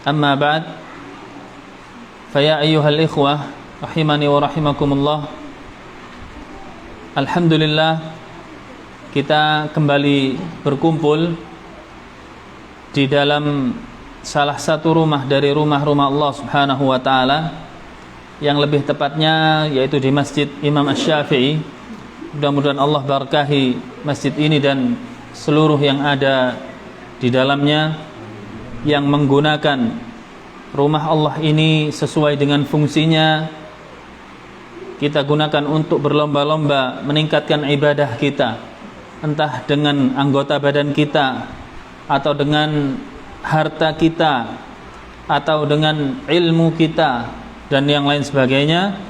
Amma ba'd, faya ayyuhal ikhwah rahimani wa rahimakumullah. Alhamdulillah, kita kembali berkumpul di dalam salah satu rumah dari rumah-rumah Allah Subhanahu wa taala, yang lebih tepatnya yaitu di Masjid Imam Asy-Syafi'i. Mudah-mudahan Allah berkahi masjid ini dan seluruh yang ada di dalamnya, yang menggunakan rumah Allah ini sesuai dengan fungsinya. Kita gunakan untuk berlomba-lomba meningkatkan ibadah kita, entah dengan anggota badan kita, atau dengan harta kita, atau dengan ilmu kita, dan yang lain sebagainya.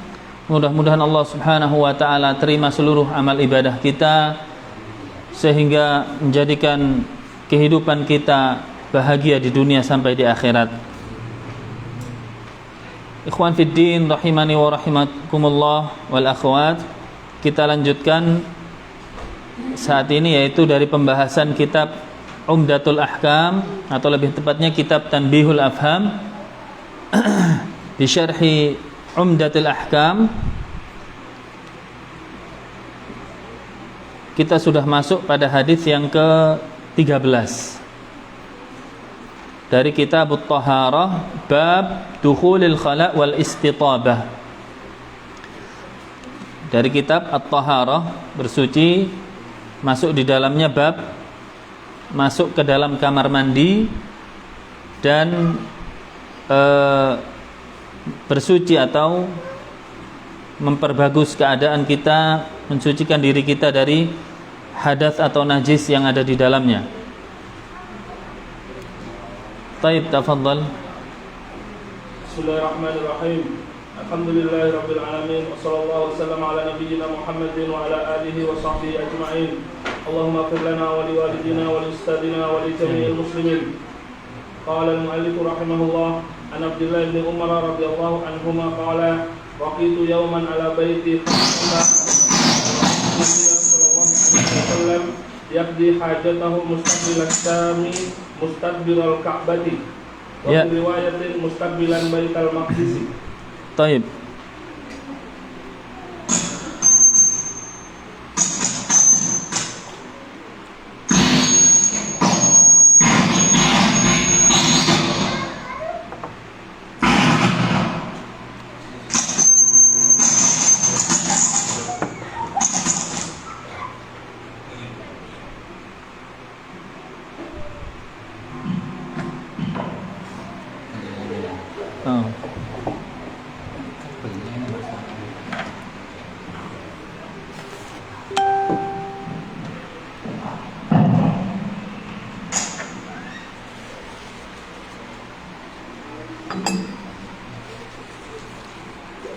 Mudah-mudahan Allah Subhanahu wa ta'ala terima seluruh amal ibadah kita, sehingga menjadikan kehidupan kita bahagia di dunia sampai di akhirat. Ikhwan fiddin rahimani wa rahimakumullah wal akhwat, kita lanjutkan saat ini yaitu dari pembahasan kitab Umdatul Ahkam, atau lebih tepatnya kitab Tanbihul Afham di syarhi Umdatul Ahkam. Kita sudah masuk pada hadis yang ke-13 dari kitab At-Taharah, bab dukhulil khala' wal istitabah. Dari kitab At-Taharah, bersuci, masuk di dalamnya bab masuk ke dalam kamar mandi dan bersuci atau memperbagus keadaan kita, mensucikan diri kita dari hadas atau najis yang ada di dalamnya. Taib, tafadhal. Bismillahirrahmanirrahim. Alhamdulillahirabbil alamin, wassallallahu wasallam ala nabiyyina Muhammadin wa ala alihi wa sahbihi ajma'in. Allahumma ighfir lana wa liwalidina wa liustadina wa li jami'il muslimin. Qala al-mu'allif rahimahullah, an Abdullah bin Umar radhiyallahu anhuma qala waqitu yawman ala baiti Nabiy sallallahu alaihi wasallam yaqdi hajatahu mustaqbil as-sami mustadbiral Ka'bati wa fi riwayatin mustaqbilan Baitul Maqdis. Taib.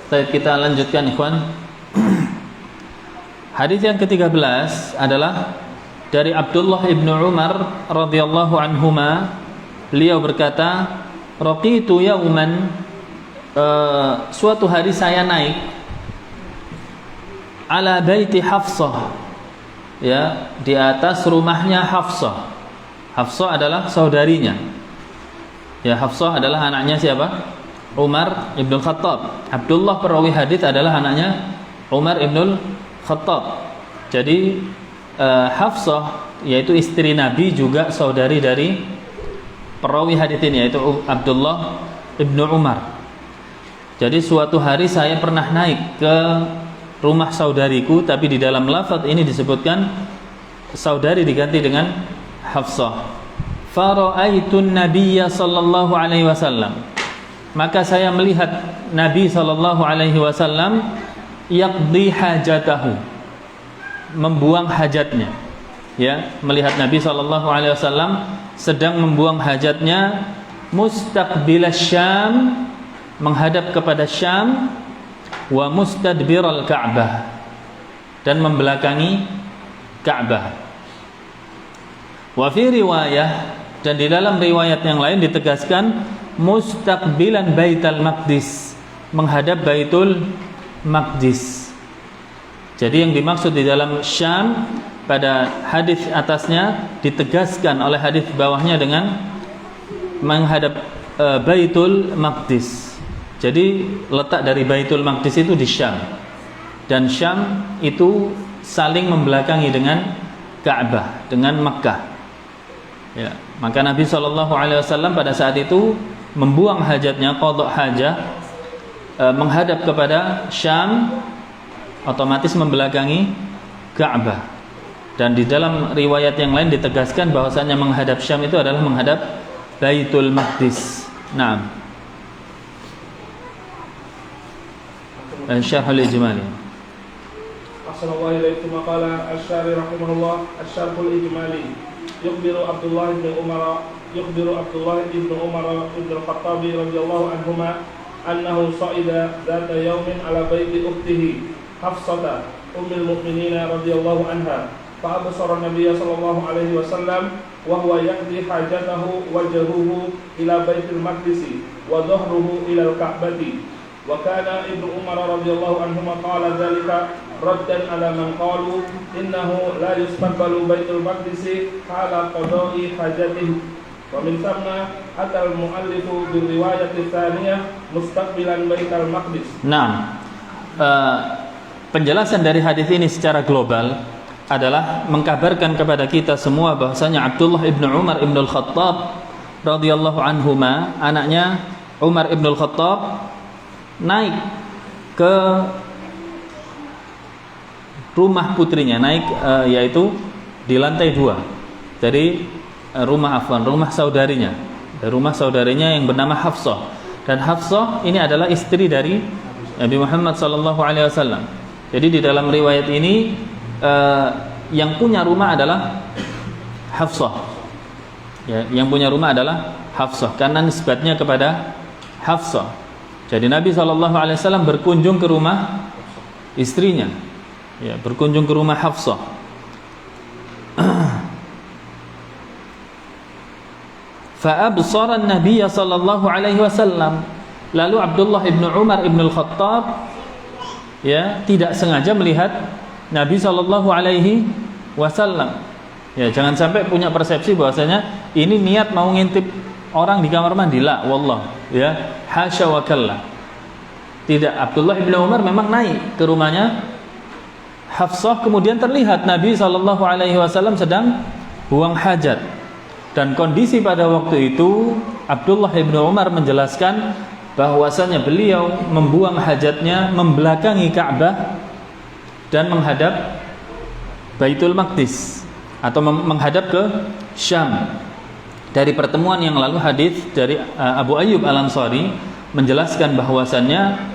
Baik, kita lanjutkan ikhwan. Hadis yang ke-13 adalah dari Abdullah ibnu Umar radhiyallahu anhuma. Beliau berkata, raqitu yauman, suatu hari saya naik ala baiti Hafsah, ya, di atas rumahnya Hafsah. Hafsah adalah saudarinya. Ya, Hafsah adalah anaknya siapa? Umar ibn Khattab. Abdullah perawi hadis adalah anaknya Umar ibn Khattab. Jadi Hafsah yaitu istri Nabi juga saudari dari perawi hadis ini, yaitu Abdullah ibn Umar. Jadi suatu hari saya pernah naik ke rumah saudariku, tapi di dalam lafaz ini disebutkan saudari diganti dengan Hafsah. Fara'aitun Nabiyya sallallahu alaihi wasallam. Maka saya melihat Nabi sallallahu alaihi wasallam yaqdi hajatahu, membuang hajatnya. Ya, melihat Nabi sallallahu alaihi wasallam sedang membuang hajatnya, mustaqbilas Syam, menghadap kepada Syam, wa mustadbiral Ka'bah, dan membelakangi Ka'bah. Wa fi riwayah, dan di dalam riwayat yang lain ditegaskan mustaqbilan Baitul Maqdis, menghadap Baitul Maqdis. Jadi yang dimaksud di dalam Syam pada hadis atasnya ditegaskan oleh hadis bawahnya dengan menghadap Baitul Maqdis. Jadi letak dari Baitul Maqdis itu di Syam, dan Syam itu saling membelakangi dengan Ka'bah, dengan Makkah. Ya, maka Nabi SAW pada saat itu membuang hajatnya, qadha hajah, menghadap kepada Syam, otomatis membelakangi Ka'bah. Dan di dalam riwayat yang lain ditegaskan bahwasanya menghadap Syam itu adalah menghadap Baitul Maqdis. Naam. Syarhul Ijmali. Assalamualaikum warahmatullahi wabarakatuh. Asy-Syari rahimahullah, Asy-Syarhul Ijmali. Yukhbiru Abdullah bin Umar ibn al-Khattab radhiyallahu anhuma annahu sa'ida dzata yawmin ala baiti ukhtihi Hafsah ummul mu'minin radhiyallahu anha fa absara an-nabiy sallallahu alaihi wasallam wa huwa yaqdi hajatahu wajhuhu ila baitil maqdis wa dhahruhu ila al-ka'bati wa kana ibnu Umar radhiyallahu anhuma qala dzalika raddan ala man qalu innahu la yustaqbalu baitul maqdis hala qada'i hajatihi. Wa min thamma atal muallifu bi riwayati tsaniyah mustaqbilan baitul maqdis. Nah, penjelasan dari hadis ini secara global adalah mengkabarkan kepada kita semua bahwasanya Abdullah ibn Umar ibn al-Khattab radhiyallahu anhuma, anaknya Umar ibn al-Khattab, naik ke rumah putrinya, yaitu di lantai 2 dari rumah saudarinya yang bernama Hafsah. Dan Hafsah ini adalah istri dari Nabi Muhammad SAW. Jadi di dalam riwayat ini yang punya rumah adalah Hafsah. Ya, yang punya rumah adalah Hafsah karena nisbatnya kepada Hafsah. Jadi Nabi SAW berkunjung ke rumah istrinya. Ya, berkunjung ke rumah Hafsah. Fa'absara an-nabiy sallallahu alaihi wasallam. Lalu Abdullah ibn Umar ibn al-Khattab ya tidak sengaja melihat Nabi sallallahu alaihi wasallam. Ya, jangan sampai punya persepsi bahwasanya ini niat mau ngintip orang di kamar mandi, la wallah, ya, hasya wa kalla. Tidak, Abdullah ibn Umar memang naik ke rumahnya Hafsah, kemudian terlihat Nabi sallallahu alaihi wasallam sedang buang hajat. Dan kondisi pada waktu itu Abdullah ibn Umar menjelaskan bahwasanya beliau membuang hajatnya membelakangi Ka'bah dan menghadap Baitul Maqdis atau menghadap ke Syam. Dari pertemuan yang lalu hadis dari Abu Ayyub Al-Ansari menjelaskan bahwasannya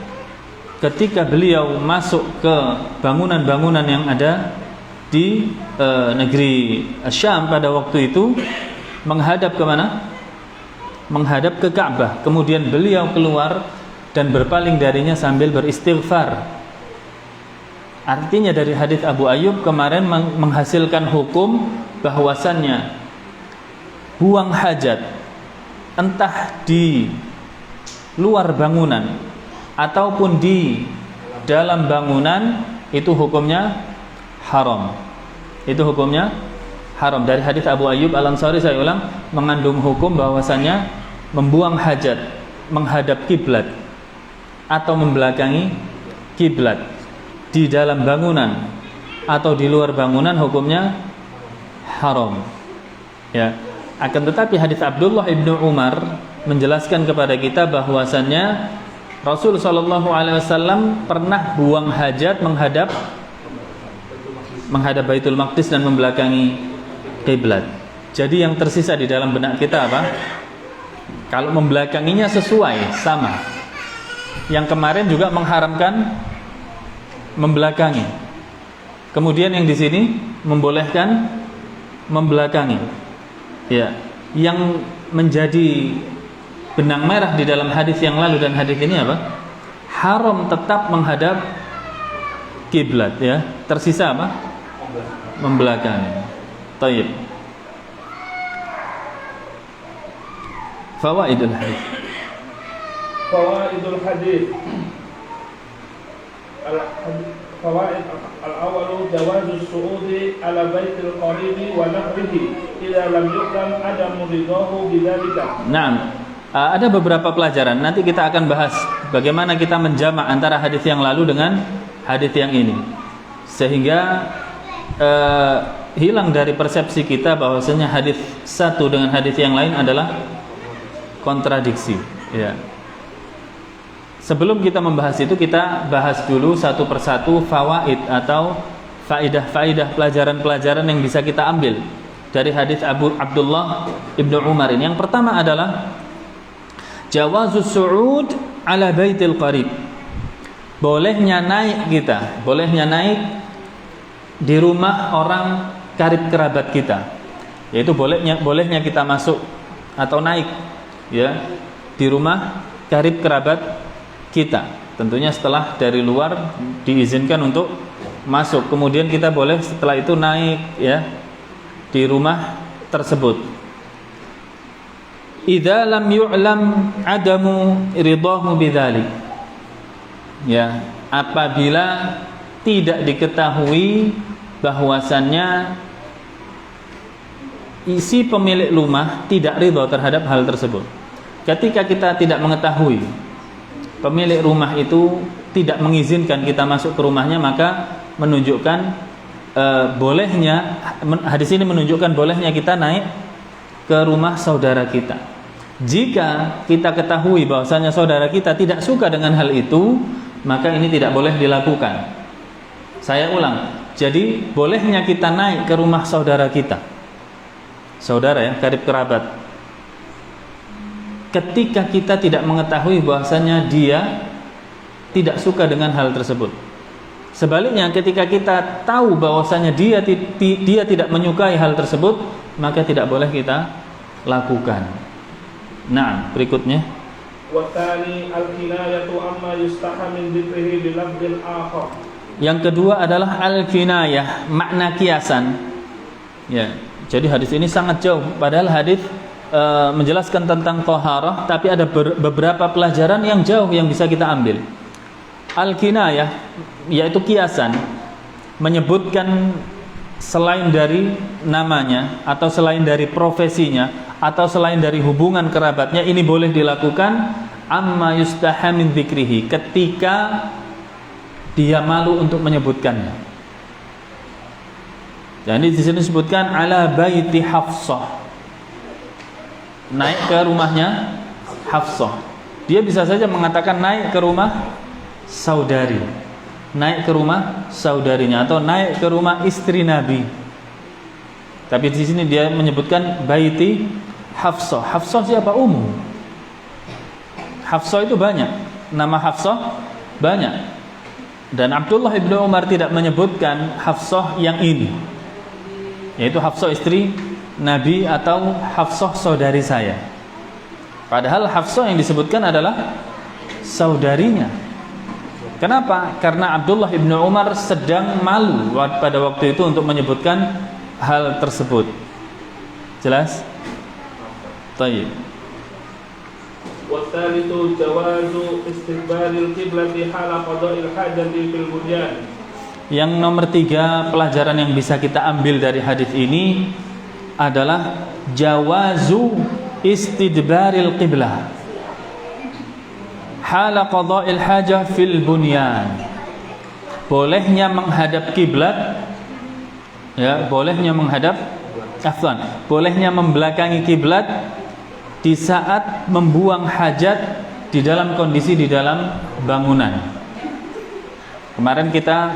ketika beliau masuk ke bangunan-bangunan yang ada di negeri Syam pada waktu itu, menghadap ke mana? Menghadap ke Ka'bah. Kemudian beliau keluar dan berpaling darinya sambil beristighfar. Artinya dari hadis Abu Ayyub kemarin menghasilkan hukum bahwasannya buang hajat entah di luar bangunan ataupun di dalam bangunan itu hukumnya haram. Itu hukumnya haram. Dari hadis Abu Ayyub Al-Ansari, saya ulang, mengandung hukum bahwasannya membuang hajat menghadap kiblat atau membelakangi kiblat di dalam bangunan atau di luar bangunan hukumnya haram. Ya. Akan tetapi hadis Abdullah ibnu Umar menjelaskan kepada kita bahwasannya Rasul sallallahu alaihi wasallam pernah buang hajat menghadap Baitul Maqdis dan membelakangi kiblat. Jadi yang tersisa di dalam benak kita apa? Kalau membelakanginya sesuai sama. Yang kemarin juga mengharamkan membelakangi. Kemudian yang di sini membolehkan membelakangi. Ya, yang menjadi benang merah di dalam hadis yang lalu dan hadis ini apa? Haram tetap menghadap kiblat, ya. Tersisa apa? Membelakangi. Tayyib. Fawaidul hadis. Fawaidul hadis. Fawaid al-awwalu jawazus su'udi ala baitil qaribi wa nahrihi idza lam yuqam adamu ridahu bidzalika. Naam. Ada beberapa pelajaran. Nanti kita akan bahas bagaimana kita menjamak antara hadis yang lalu dengan hadis yang ini, sehingga hilang dari persepsi kita bahwasanya hadis satu dengan hadis yang lain adalah kontradiksi. Ya. Sebelum kita membahas itu, kita bahas dulu satu persatu fawaid atau faidah-faidah, pelajaran-pelajaran yang bisa kita ambil dari hadis Abdullah ibnu Umar ini. Yang pertama adalah jawazus su'ud ala baitil qarib. Bolehnya naik kita, bolehnya naik di rumah orang karib kerabat kita. Yaitu bolehnya kita masuk atau naik ya di rumah karib kerabat kita. Tentunya setelah dari luar diizinkan untuk masuk. Kemudian kita boleh setelah itu naik ya di rumah tersebut. Idza lam yu'lam adamu ridahu bidzalik. Ya, apabila tidak diketahui bahwasannya isi pemilik rumah tidak ridha terhadap hal tersebut. Ketika kita tidak mengetahui pemilik rumah itu tidak mengizinkan kita masuk ke rumahnya, maka menunjukkan bolehnya, hadis ini menunjukkan bolehnya kita naik ke rumah saudara kita. Jika kita ketahui bahwasanya saudara kita tidak suka dengan hal itu, maka ini tidak boleh dilakukan. Saya ulang, jadi bolehnya kita naik ke rumah saudara kita, saudara ya, karib kerabat, ketika kita tidak mengetahui bahwasanya dia tidak suka dengan hal tersebut. Sebaliknya, ketika kita tahu bahwasanya dia tidak menyukai hal tersebut, maka tidak boleh kita lakukan. Nah, berikutnya. Yang kedua adalah al-kinayah, makna kiasan. Ya, jadi hadis ini sangat jauh. Padahal hadis menjelaskan tentang taharah, tapi ada beberapa pelajaran yang jauh yang bisa kita ambil. Al-kinayah yaitu kiasan, menyebutkan selain dari namanya atau selain dari profesinya atau selain dari hubungan kerabatnya. Ini boleh dilakukan amma yustaha min dzikrihi, ketika dia malu untuk menyebutkannya. Jadi di sini disebutkan ala baiti Hafsah, naik ke rumahnya Hafsah. Dia bisa saja mengatakan naik ke rumah saudari, naik ke rumah saudarinya, atau naik ke rumah istri Nabi. Tapi di sini dia menyebutkan baiti Hafsah. Hafsah siapa? Ummu. Hafsah itu banyak, nama Hafsah banyak. Dan Abdullah ibnu Umar tidak menyebutkan Hafsah yang ini, yaitu Hafsah istri Nabi atau Hafsah saudari saya. Padahal Hafsah yang disebutkan adalah saudarinya. Kenapa? Karena Abdullah ibnu Umar sedang malu pada waktu itu untuk menyebutkan hal tersebut. Jelas? Baik. Watsalitsu jawazu istiqbalil qiblati hala qada'il hajati fil bunyan. Yang nomor 3 pelajaran yang bisa kita ambil dari hadis ini adalah jawazu istidbaril qiblah hala qada'il hajah fil bunyan. Bolehnya menghadap kiblat, ya, bolehnya bolehnya membelakangi kiblat di saat membuang hajat di dalam kondisi di dalam bangunan. Kemarin kita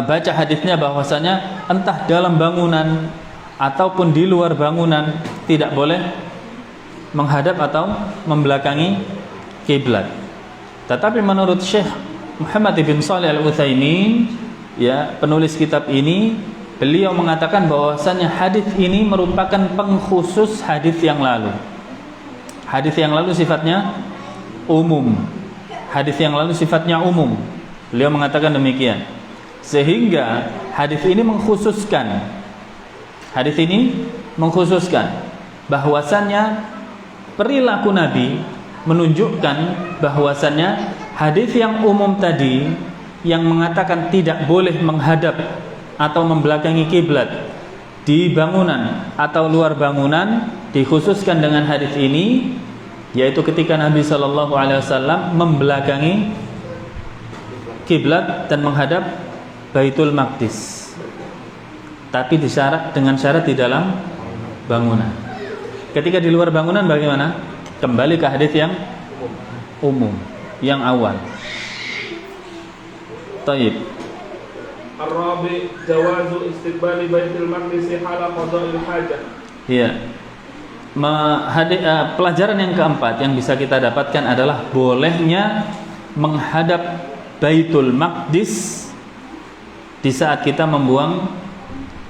baca hadisnya bahwasanya entah dalam bangunan ataupun di luar bangunan tidak boleh menghadap atau membelakangi kiblat. Tetapi menurut Syekh Muhammad bin Shalih Al-Utsaimin, ya, penulis kitab ini, beliau mengatakan bahwasanya hadis ini merupakan pengkhusus hadis yang lalu. Hadis yang lalu sifatnya umum. Hadis yang lalu sifatnya umum. Beliau mengatakan demikian. Sehingga hadis ini mengkhususkan. Hadis ini mengkhususkan bahwasannya perilaku Nabi menunjukkan bahwasannya hadis yang umum tadi yang mengatakan tidak boleh menghadap atau membelakangi kiblat di bangunan atau luar bangunan dikhususkan dengan hadis ini, yaitu ketika Nabi Shallallahu Alaihi Wasallam membelakangi kiblat dan menghadap Baitul Maqdis, tapi dengan syarat di dalam bangunan. Ketika di luar bangunan bagaimana? Kembali ke hadis yang umum, yang awal. Taib. Ar-rabi jawazu istiqbali Baitul Maqdis hala qada'il hajah. Iya. Pelajaran yang keempat yang bisa kita dapatkan adalah bolehnya menghadap Baitul Maqdis di saat kita membuang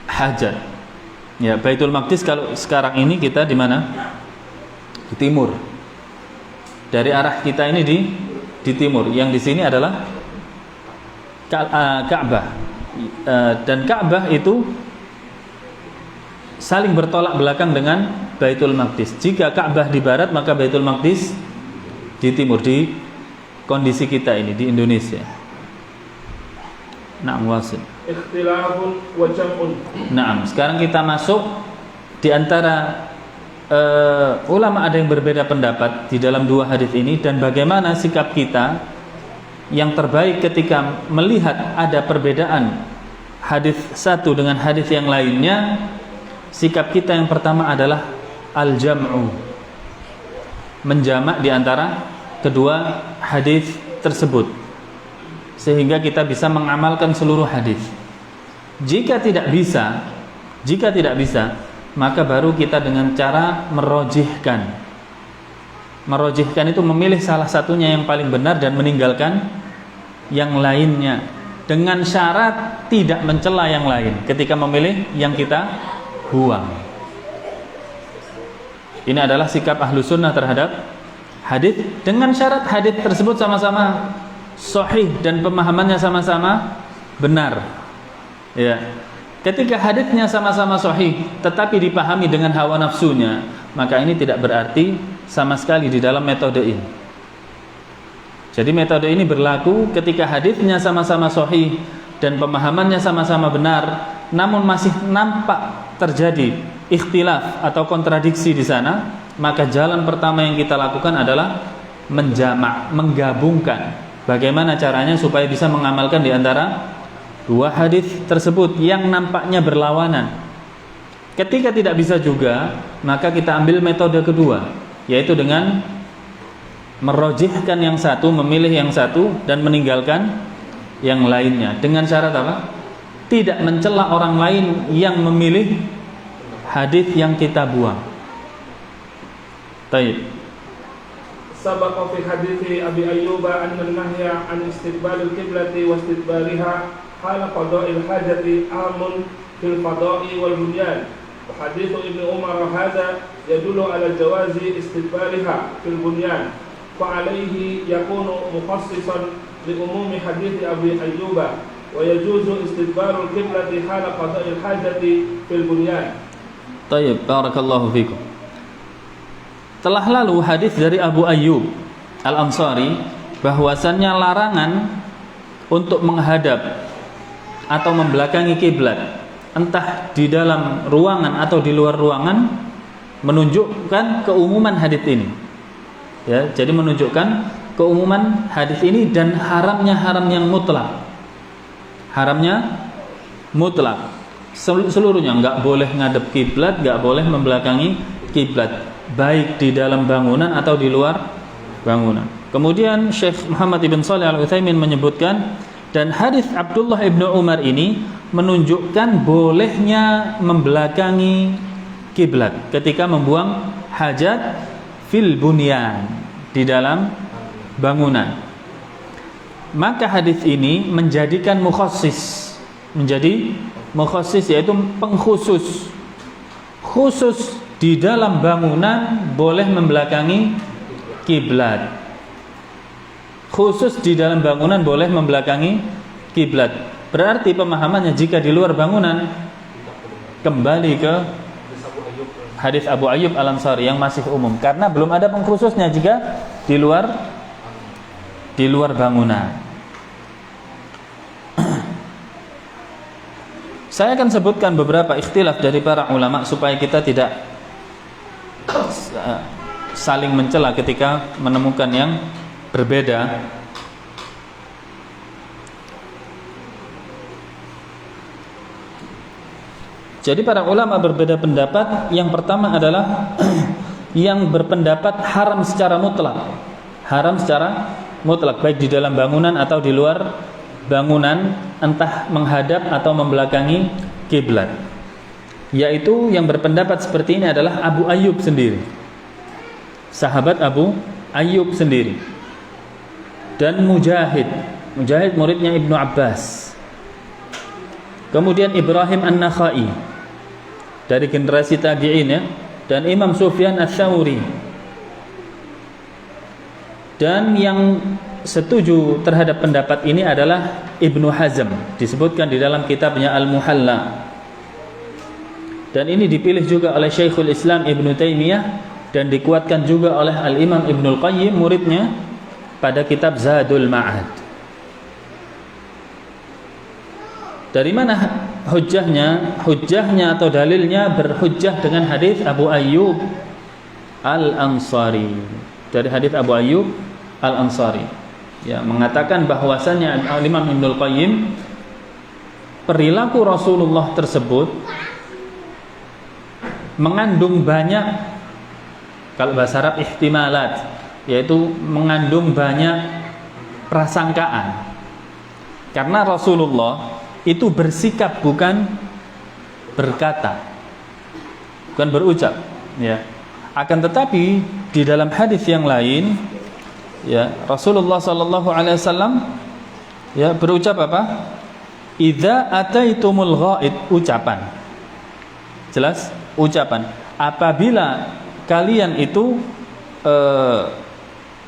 hajat. Ya, Baitul Maqdis kalau sekarang ini kita di mana? Di timur. Dari arah kita ini di timur. Yang di sini adalah Ka'bah. Dan Ka'bah itu saling bertolak belakang dengan Baitul Maqdis. Jika Ka'bah di barat, maka Baitul Maqdis di timur, di kondisi kita ini di Indonesia. Na'am, wasil. Ikhtilafun wa jam'un. Na'am, sekarang kita masuk di antara ulama ada yang berbeda pendapat di dalam dua hadis ini, dan bagaimana sikap kita yang terbaik ketika melihat ada perbedaan hadis satu dengan hadis yang lainnya. Sikap kita yang pertama adalah al-jam'u, menjamak di antara kedua hadis tersebut sehingga kita bisa mengamalkan seluruh hadis. Jika tidak bisa, maka baru kita dengan cara merojihkan. Merojihkan itu memilih salah satunya yang paling benar dan meninggalkan yang lainnya, dengan syarat tidak mencela yang lain ketika memilih yang kita buang. Ini adalah sikap ahlu sunnah terhadap hadis, dengan syarat hadis tersebut sama-sama sahih dan pemahamannya sama-sama benar. Ya. Ketika hadisnya sama-sama sahih tetapi dipahami dengan hawa nafsunya, maka ini tidak berarti sama sekali di dalam metode ini. Jadi metode ini berlaku ketika hadisnya sama-sama sahih dan pemahamannya sama-sama benar, namun masih nampak terjadi ikhtilaf atau kontradiksi di sana, maka jalan pertama yang kita lakukan adalah menjamak, menggabungkan. Bagaimana caranya supaya bisa mengamalkan di antara dua hadis tersebut yang nampaknya berlawanan. Ketika tidak bisa juga, maka kita ambil metode kedua, yaitu dengan merojihkan yang satu, memilih yang satu dan meninggalkan yang lainnya. Dengan syarat apa? Tidak mencela orang lain yang memilih hadis yang kita buang. Baik. Sabaqa fi hadithi Abi Ayyub anna an-nahya an istiqbal al-qiblati wa istidbariha hala qada'il hajati amun fil fada'i wal bunyan. Wa hadithu Ibnu Umar hadha yadullu ala jawazi istidbariha fil bunyan. Fa alayhi yakunu mukhassisan li umumi hadithi Abi Ayyub wa yajuzu istidbarul qiblati hala qada'il hajati fil bunyan. Baik, barakallahu fikum. Telah lalu hadis dari Abu Ayyub Al-Ansari bahwasannya larangan untuk menghadap atau membelakangi kiblat, entah di dalam ruangan atau di luar ruangan, menunjukkan keumuman hadis ini. Ya, jadi menunjukkan keumuman hadis ini dan haramnya haram yang mutlak. Haramnya mutlak. Seluruhnya enggak boleh ngadep kiblat, enggak boleh membelakangi kiblat, baik di dalam bangunan atau di luar bangunan. Kemudian Syekh Muhammad ibn Shalih Al-Utsaimin menyebutkan, dan hadis Abdullah ibn Umar ini menunjukkan bolehnya membelakangi kiblat ketika membuang hajat fil bunyan, di dalam bangunan. Maka hadis ini menjadikan mukhassis, menjadi mukhassis, yaitu pengkhusus, khusus di dalam bangunan boleh membelakangi kiblat. Khusus di dalam bangunan boleh membelakangi kiblat. Berarti pemahamannya jika di luar bangunan kembali ke hadis Abu Ayyub Al-Ansari yang masih umum, karena belum ada pengkhususnya jika di luar bangunan. Saya akan sebutkan beberapa ikhtilaf dari para ulama supaya kita tidak saling mencela ketika menemukan yang berbeda. Jadi para ulama berbeda pendapat. Yang pertama adalah yang berpendapat haram secara mutlak. Haram secara mutlak, baik di dalam bangunan atau di luar bangunan, entah menghadap atau membelakangi kiblat. Yaitu yang berpendapat seperti ini adalah Abu Ayyub sendiri, sahabat Abu Ayyub sendiri, dan Mujahid muridnya Ibnu Abbas. Kemudian Ibrahim An-Nakhai dari generasi tabi'in ya, dan Imam Sufyan Ats-Tsauri. Dan yang setuju terhadap pendapat ini adalah Ibnu Hazm, disebutkan di dalam kitabnya Al-Muhalla. Dan ini dipilih juga oleh Syekhul Islam Ibnu Taimiyah dan dikuatkan juga oleh Al-Imam Ibnul Qayyim muridnya pada kitab Zadul Ma'ad. Dari mana hujjahnya? Hujjahnya atau dalilnya berhujjah dengan hadis Abu Ayyub Al-Ansari. Dari hadis Abu Ayyub Al-Ansari, ya, mengatakan bahwasannya Al-Imam Ibnul Qayyim, perilaku Rasulullah tersebut mengandung banyak, kalau bahasa Arab ihtimalat, yaitu mengandung banyak prasangkaan. Karena Rasulullah itu bersikap, bukan berkata, bukan berucap, ya. Akan tetapi di dalam hadis yang lain, ya, Rasulullah sallallahu alaihi wasallam ya berucap apa? Idza ataitumul ghaid, ucapan. Jelas? Ucapan. Apabila kalian itu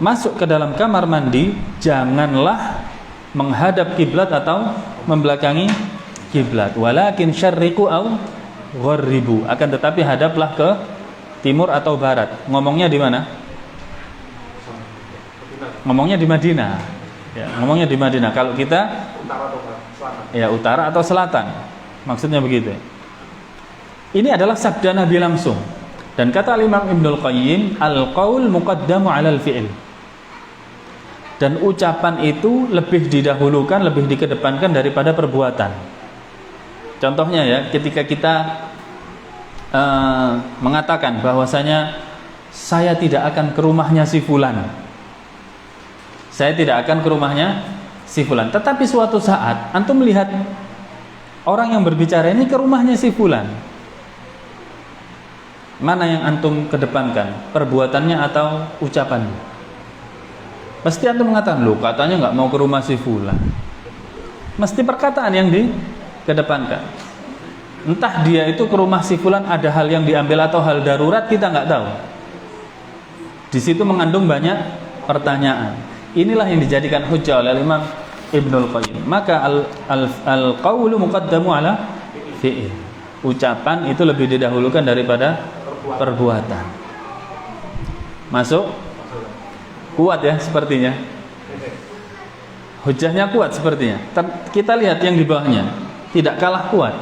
masuk ke dalam kamar mandi, janganlah menghadap kiblat atau membelakangi kiblat. Walakin syarriqu aw gharribu, akan tetapi hadaplah ke timur atau barat. Ngomongnya di mana? Ngomongnya di Madinah. Ya, ngomongnya di Madinah. Kalau kita utara atau selatan. Ya, utara atau selatan. Maksudnya begitu. Ini adalah sabda Nabi langsung. Dan kata Imam Ibnul Qayyim, al-qaul muqaddamu 'alal fi'il. Dan ucapan itu lebih didahulukan, lebih dikedepankan daripada perbuatan. Contohnya ya, ketika kita mengatakan bahwasanya saya tidak akan ke rumahnya si fulan. Saya tidak akan ke rumahnya si fulan. Tetapi suatu saat antum melihat orang yang berbicara ini ke rumahnya si fulan. Mana yang antum kedepankan? Perbuatannya atau ucapannya? Pasti antum mengatakan, loh katanya nggak mau ke rumah si fulan. Mesti perkataan yang dikedepankan. Entah dia itu ke rumah si fulan ada hal yang diambil atau hal darurat, kita nggak tahu. Di situ mengandung banyak pertanyaan. Inilah yang dijadikan hujjah oleh Imam Ibnul Qayyim. Maka al-qawlu muqaddamu ala fi'il. Ucapan itu lebih didahulukan daripada perbuatan. Masuk? Kuat ya sepertinya. Hujjahnya kuat sepertinya. Kita lihat yang di bawahnya, tidak kalah kuat.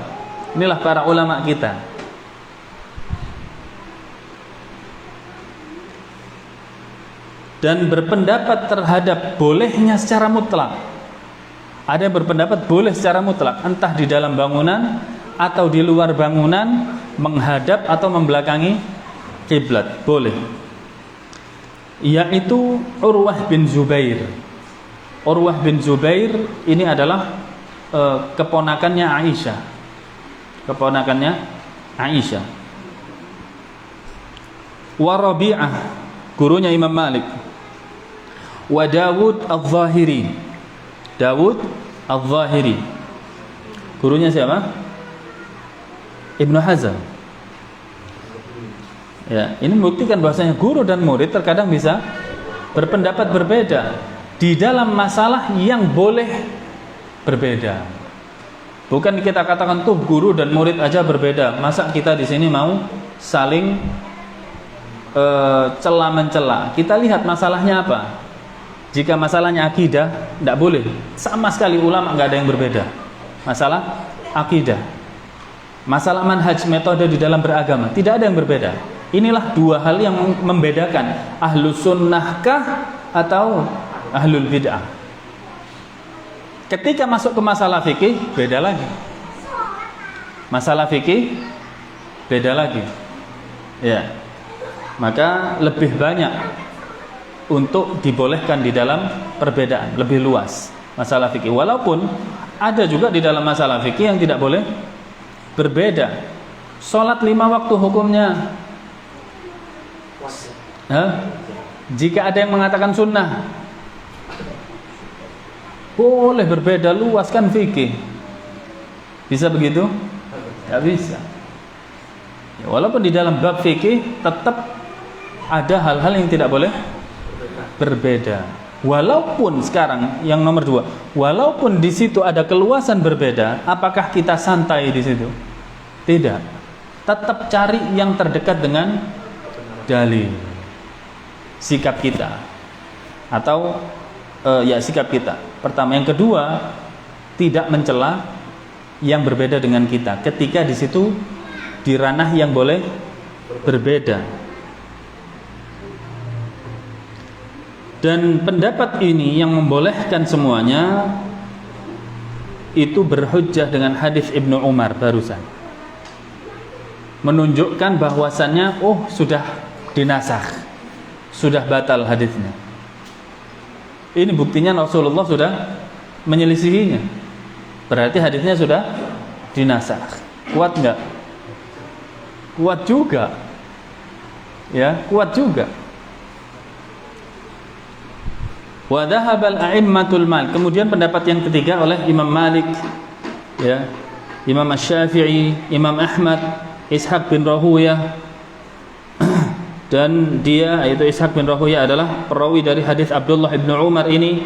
Inilah para ulama kita. Dan berpendapat terhadap bolehnya secara mutlak. Ada yang berpendapat boleh secara mutlak, entah di dalam bangunan atau di luar bangunan, menghadap atau membelakangi kiblat, boleh. Yaitu Urwah bin Zubair. Urwah bin Zubair ini adalah keponakannya Aisyah. Keponakannya Aisyah. Wa Rabi'ah, gurunya Imam Malik. Wa Dawud Al-Zahiri. Dawud Al-Zahiri. Gurunya siapa? Ibnu Hazm. Ya, ini membuktikan bahwasanya guru dan murid terkadang bisa berpendapat berbeda di dalam masalah yang boleh berbeda. Bukan kita katakan tuh guru dan murid aja berbeda. Masa kita di sini mau saling cela mencela? Kita lihat masalahnya apa. Jika masalahnya akidah, tidak boleh. Sama sekali ulama nggak ada yang berbeda. Masalah akidah, masalah manhaj, metode di dalam beragama, tidak ada yang berbeda. Inilah dua hal yang membedakan ahlus sunnahkah atau ahlul bid'ah. Ketika masuk ke masalah fikih, beda lagi. Masalah fikih beda lagi. Ya. Maka lebih banyak untuk dibolehkan di dalam perbedaan, lebih luas masalah fikih. Walaupun ada juga di dalam masalah fikih yang tidak boleh berbeda. Salat 5 waktu hukumnya. Jika ada yang mengatakan sunnah, boleh berbeda luas kan fikih. Bisa begitu? Tidak bisa. Ya, walaupun di dalam bab fikih tetap ada hal-hal yang tidak boleh berbeda. Walaupun sekarang yang nomor 2, walaupun di situ ada keluasan berbeda, apakah kita santai di situ? Tidak. Tetap cari yang terdekat dengan dalil. Sikap kita atau sikap kita. Pertama, yang kedua, tidak mencela yang berbeda dengan kita ketika di situ di ranah yang boleh berbeda. Dan pendapat ini yang membolehkan semuanya itu berhujjah dengan hadis Ibnu Umar barusan, menunjukkan bahwasannya sudah dinasakh, sudah batal hadisnya. Ini buktinya Rasulullah sudah menyelisihinya. Berarti hadisnya sudah dinasakh. Kuat enggak? Kuat juga. Ya, kuat juga. Wa dhahabal a'immatul mal. Kemudian pendapat yang ketiga oleh Imam Malik, ya, Imam Asy-Syafi'i, Imam Ahmad, Ishaq bin Rahuyah, dan dia yaitu Ishaq bin Rahuyah adalah perawi dari hadis Abdullah bin Umar ini,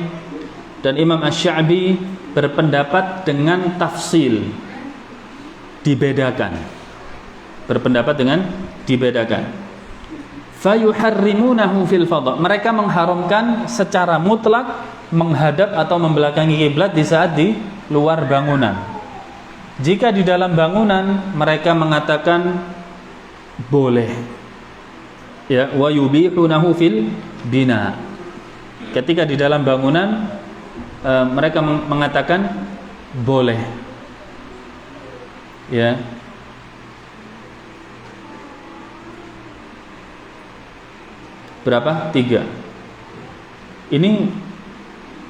dan Imam Asy-Sya'bi berpendapat dengan tafsil, dibedakan. Berpendapat dengan dibedakan. Fayuharrimunahu fil fadha. Mereka mengharamkan secara mutlak menghadap atau membelakangi kiblat di saat di luar bangunan. Jika di dalam bangunan mereka mengatakan boleh. Ya, wa yubihunahu fil bina. Ketika di dalam bangunan mereka mengatakan boleh. Ya. Berapa? 3. Ini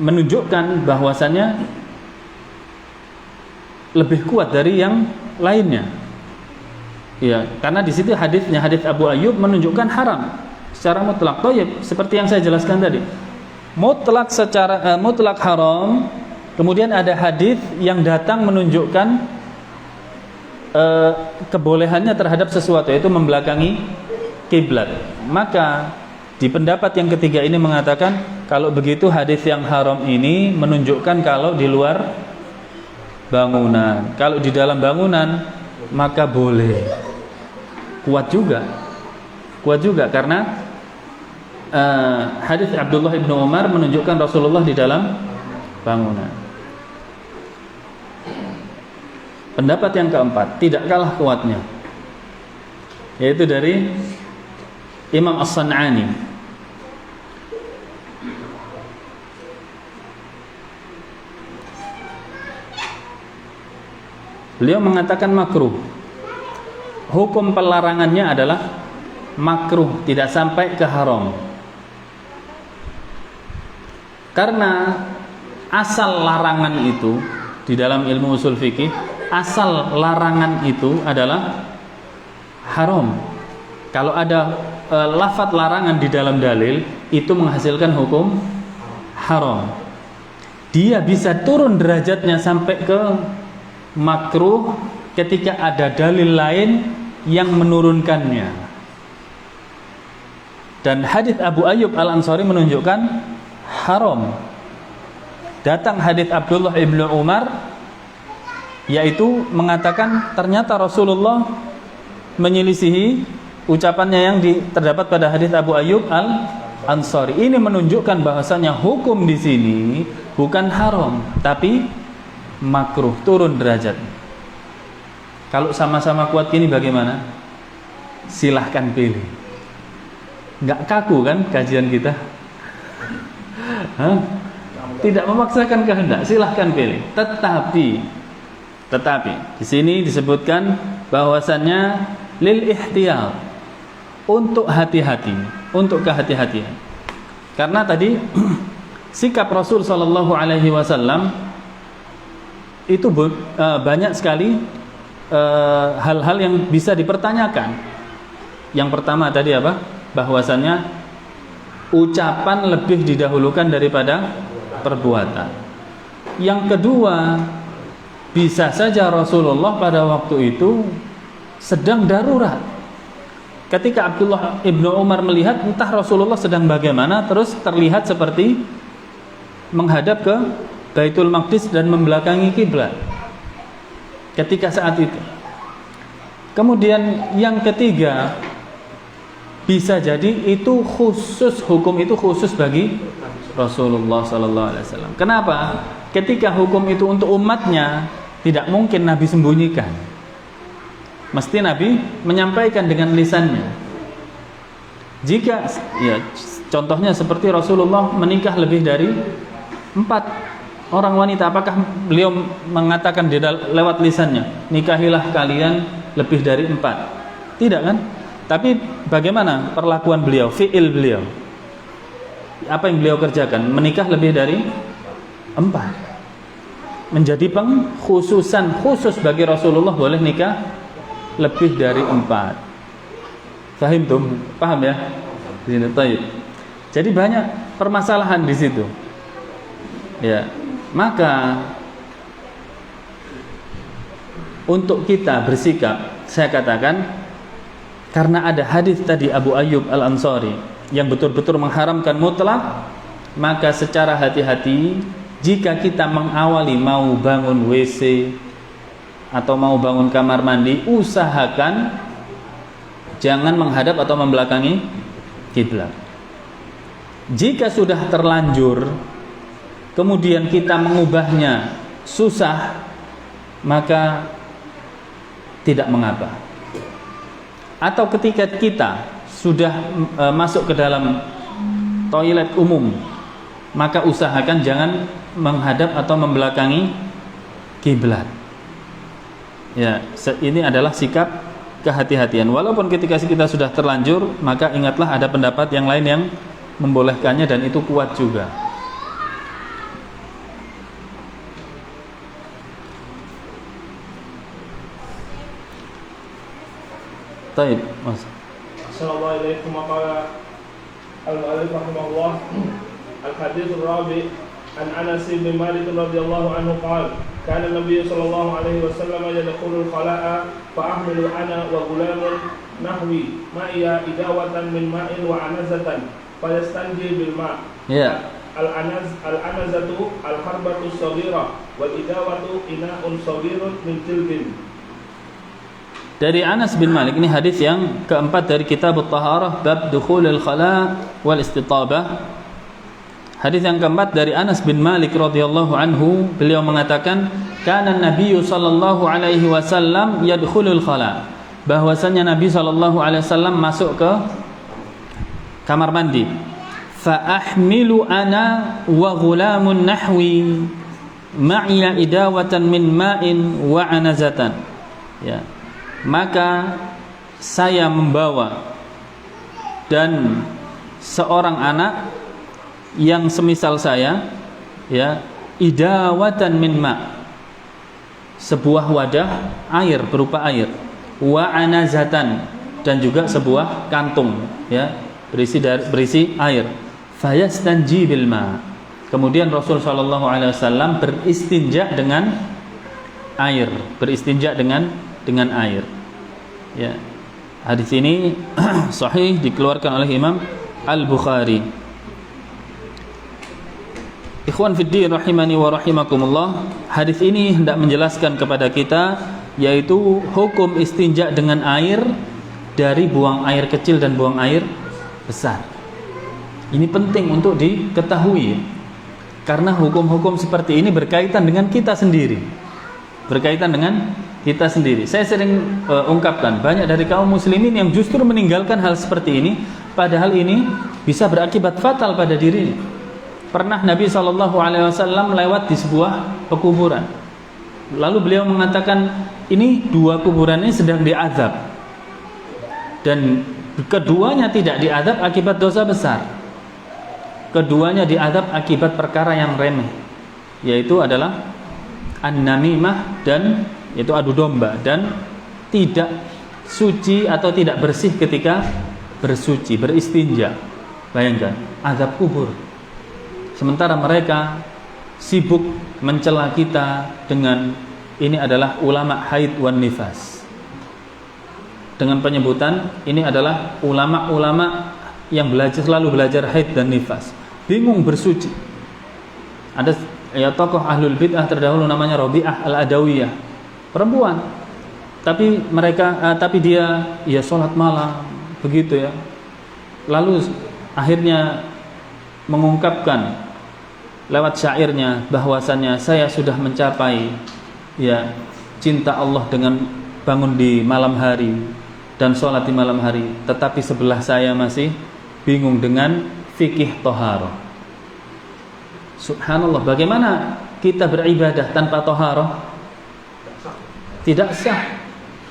menunjukkan bahwasannya lebih kuat dari yang lainnya. Ya, karena di situ hadisnya, hadis Abu Ayyub menunjukkan haram secara mutlak. Thayyib, seperti yang saya jelaskan tadi. Mutlak secara mutlak haram. Kemudian ada hadis yang datang menunjukkan kebolehannya terhadap sesuatu, yaitu membelakangi kiblat. Maka di pendapat yang ketiga ini mengatakan kalau begitu hadis yang haram ini menunjukkan kalau di luar bangunan. Kalau di dalam bangunan maka boleh. Kuat juga karena hadis Abdullah bin Umar menunjukkan Rasulullah di dalam bangunan. Pendapat yang keempat tidak kalah kuatnya, yaitu dari Imam As-San'ani. Beliau mengatakan makruh. Hukum pelarangannya adalah makruh, tidak sampai ke haram. Karena asal larangan itu di dalam ilmu usul fikih, asal larangan itu adalah haram. Kalau ada lafaz larangan di dalam dalil, itu menghasilkan hukum haram. Dia bisa turun derajatnya sampai ke makruh ketika ada dalil lain yang menurunkannya. Dan hadis Abu Ayyub Al-Ansari menunjukkan haram. Datang hadis Abdullah bin Umar, yaitu mengatakan ternyata Rasulullah menyelisihi ucapannya yang terdapat pada hadis Abu Ayyub Al-Ansari. Ini menunjukkan bahwasanya hukum di sini bukan haram, tapi makruh, turun derajat. Kalau sama-sama kuat gini bagaimana? silahkan pilih. Nggak kaku kan kajian kita? Hah? Tidak memaksakan kehendak, silahkan pilih. Tetapi di sini disebutkan bahwasannya lil ihtiyat, untuk hati-hati, untuk kehati-hatian. Karena tadi sikap Rasul sallallahu alaihi wasallam itu banyak sekali hal-hal yang bisa dipertanyakan. Yang pertama tadi apa? Bahwasannya ucapan lebih didahulukan daripada perbuatan. Yang kedua, bisa saja Rasulullah pada waktu itu sedang darurat. Ketika Abdullah ibnu Umar melihat entah Rasulullah sedang bagaimana, terus terlihat seperti menghadap ke Baitul Maqdis dan membelakangi kiblat ketika saat itu. Kemudian yang ketiga, bisa jadi itu khusus, hukum itu khusus bagi Rasulullah sallallahu alaihi wasallam. Kenapa? Ketika hukum itu untuk umatnya, tidak mungkin Nabi sembunyikan. Mesti Nabi menyampaikan dengan lisannya. Jika ya contohnya seperti Rasulullah menikah lebih dari 4 orang wanita, apakah beliau mengatakan lewat lisannya, nikahilah kalian lebih dari 4? Tidak kan? Tapi bagaimana perlakuan beliau, fi'il beliau? Apa yang beliau kerjakan? Menikah lebih dari 4. Menjadi pengkhususan khusus bagi Rasulullah, boleh nikah lebih dari 4. Fahim tuh? Paham ya? Di sini taib. Jadi banyak permasalahan di situ. Ya, maka untuk kita bersikap, saya katakan, karena ada hadis tadi Abu Ayyub Al-Ansari yang betul-betul mengharamkan mutlak, maka secara hati-hati jika kita mengawali mau bangun WC atau mau bangun kamar mandi, usahakan jangan menghadap atau membelakangi kiblat. Jika sudah terlanjur kemudian kita mengubahnya susah, maka tidak mengapa. Atau ketika kita sudah masuk ke dalam toilet umum, maka usahakan jangan menghadap atau membelakangi kiblat. Ya, ini adalah sikap kehati-hatian. Walaupun ketika kita sudah terlanjur, maka ingatlah ada pendapat yang lain yang membolehkannya dan itu kuat juga. Taib, Mas. Assalamualaikum warahmatullahi wabarakatuh. Al-hadits ar-rabi' an Anas bin Malik radhiyallahu anhu qala kana an-nabiy sallallahu alaihi wasallam yadkhulu al-khala'a fa ahmilu ana wa ghulamun nahwi ma'iya idawatan min ma'in wa anazatan fa yastanji bil ma'. Ya. Al-anazatu al-harbatu as-saghira wal idawatu ina'un saghirun min tilbin. Dari Anas bin Malik, ini hadis yang keempat dari kitab At-Taharah, bab dukhulil khala wal istitabah. Hadis yang keempat dari Anas bin Malik radhiyallahu anhu, beliau mengatakan, kana Nabi sallallahu alaihi wasallam yadkhulul khala, bahwasanya Nabi sallallahu alaihi wasallam masuk ke kamar mandi. Fa ahmilu ana wa ghulamun nahwi ma'iya idawatan min ma'in wa anazatan. Ya. Maka saya membawa dan seorang anak yang semisal saya, ya, idawatan min ma', sebuah wadah air berupa air, wa anazatan, dan juga sebuah kantung, ya, berisi air. Fayastanji bil ma'. Kemudian Rasul sallallahu alaihi wasallam beristinja dengan air, beristinja dengan air. Ya. Hadis ini sahih, dikeluarkan oleh Imam Al-Bukhari. Ikhwan fiddin rahimani wa rahimakumullah, hadis ini hendak menjelaskan kepada kita yaitu hukum istinja dengan air dari buang air kecil dan buang air besar. Ini penting untuk diketahui karena hukum-hukum seperti ini berkaitan dengan kita sendiri. Berkaitan dengan kita sendiri. Saya sering ungkapkan, banyak dari kaum muslimin yang justru meninggalkan hal seperti ini, padahal ini bisa berakibat fatal pada diri. Pernah Nabi SAW lewat di sebuah pekuburan, lalu beliau mengatakan, ini dua kuburan ini sedang diazab, dan keduanya tidak diazab akibat dosa besar, keduanya diazab akibat perkara yang remeh, yaitu adalah an-namimah, dan yaitu adu domba, dan tidak suci atau tidak bersih ketika bersuci, beristinja. Bayangkan, azab kubur. Sementara mereka sibuk mencela kita dengan ini adalah ulama haid wan nifas, dengan penyebutan ini adalah ulama-ulama yang selalu belajar haid dan nifas, bingung bersuci. Ada tokoh ahlul bid'ah terdahulu namanya Rabi'ah al-Adawiyah, perempuan, tapi dia sholat malam begitu ya. Lalu akhirnya mengungkapkan lewat syairnya bahwasannya saya sudah mencapai cinta Allah dengan bangun di malam hari dan sholat di malam hari, tetapi sebelah saya masih bingung dengan fikih toharoh. Subhanallah, bagaimana kita beribadah tanpa toharoh? Tidak sah.